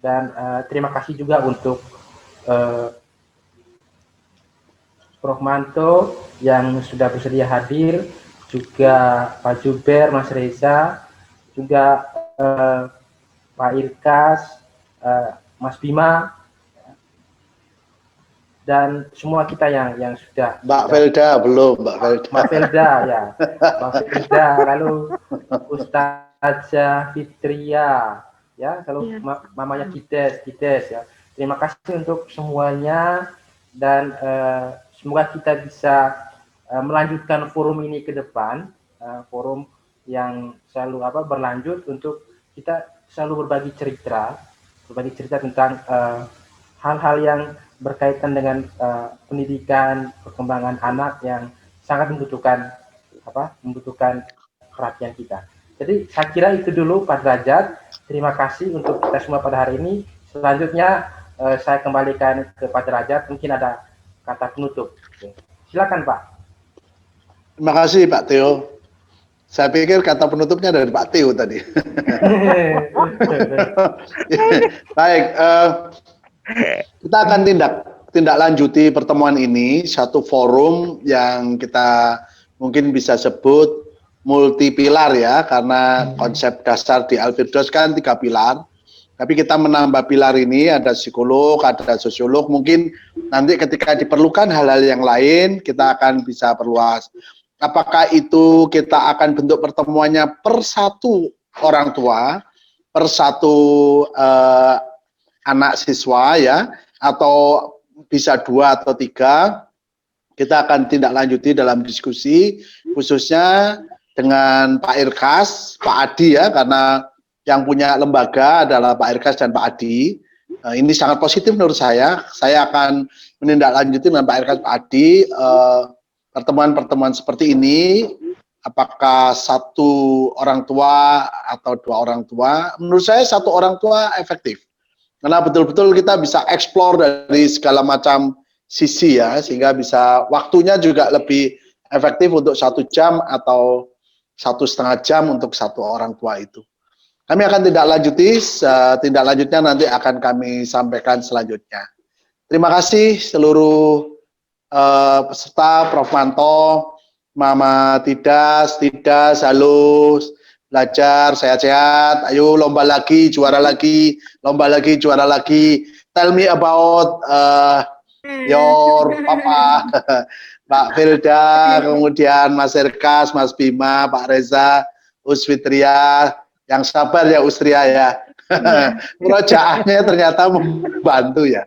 Speaker 1: dan terima kasih juga untuk Prof. Manto yang sudah bersedia hadir, juga Pak Juber, Mas Reza, juga Pak Irkas, Mas Bima, dan semua kita yang sudah.
Speaker 2: Mbak Felda belum, Mbak Felda.
Speaker 1: Mbak Felda ya, Mbak Felda, lalu Ustazah Fitria, ya, kalau mamanya Tides ya. Terima kasih untuk semuanya, dan semoga kita bisa melanjutkan forum ini ke depan, forum yang selalu berlanjut untuk kita selalu berbagi cerita tentang hal-hal yang berkaitan dengan pendidikan, perkembangan anak yang sangat membutuhkan perhatian kita. Jadi saya kira itu dulu Pak Derajat. Terima kasih untuk kita semua pada hari ini. Selanjutnya saya kembalikan ke Pak Derajat, mungkin ada kata penutup. Silakan Pak.
Speaker 2: Terima kasih Pak Theo. Saya pikir kata penutupnya dari Pak Theo tadi. Baik, kita akan tindak lanjuti pertemuan ini, satu forum yang kita mungkin bisa sebut multi pilar ya, karena konsep dasar di Al-Firdaus kan 3 pilar. Tapi kita menambah pilar ini, ada psikolog, ada sosiolog, mungkin nanti ketika diperlukan hal-hal yang lain, kita akan bisa perluas. Apakah itu kita akan bentuk pertemuannya per satu orang tua, per satu anak siswa ya, atau bisa 2 atau 3, kita akan tindak lanjuti dalam diskusi, khususnya dengan Pak Irkas, Pak Adi ya, karena yang punya lembaga adalah Pak Irkas dan Pak Adi. Ini sangat positif menurut saya. Saya akan menindaklanjuti dengan Pak Irkas, Pak Adi, pertemuan-pertemuan seperti ini. Apakah 1 orang tua atau 2 orang tua? Menurut saya 1 orang tua efektif. Karena betul-betul kita bisa explore dari segala macam sisi ya, sehingga bisa waktunya juga lebih efektif untuk 1 jam atau 1,5 jam untuk satu orang tua itu. Kami akan tindak lanjuti, tindak lanjutnya nanti akan kami sampaikan selanjutnya. Terima kasih seluruh peserta, Prof. Manto, Mama Tidas, halo, belajar, sehat-sehat, ayo lomba lagi, juara lagi, lomba lagi, juara lagi. Tell me about your papa, Pak Firda, kemudian Mas Erkas, Mas Bima, Pak Reza, Usfitria, yang sabar ya Ustria ya. Murojaahnya ternyata membantu ya.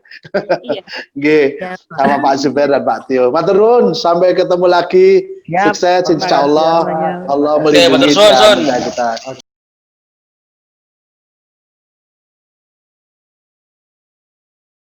Speaker 2: Iya. Sama Pak Zubair dan Pak Tio. Matur nuwun, sampai ketemu lagi. Sukses insya Allah. Allah melindungi kita.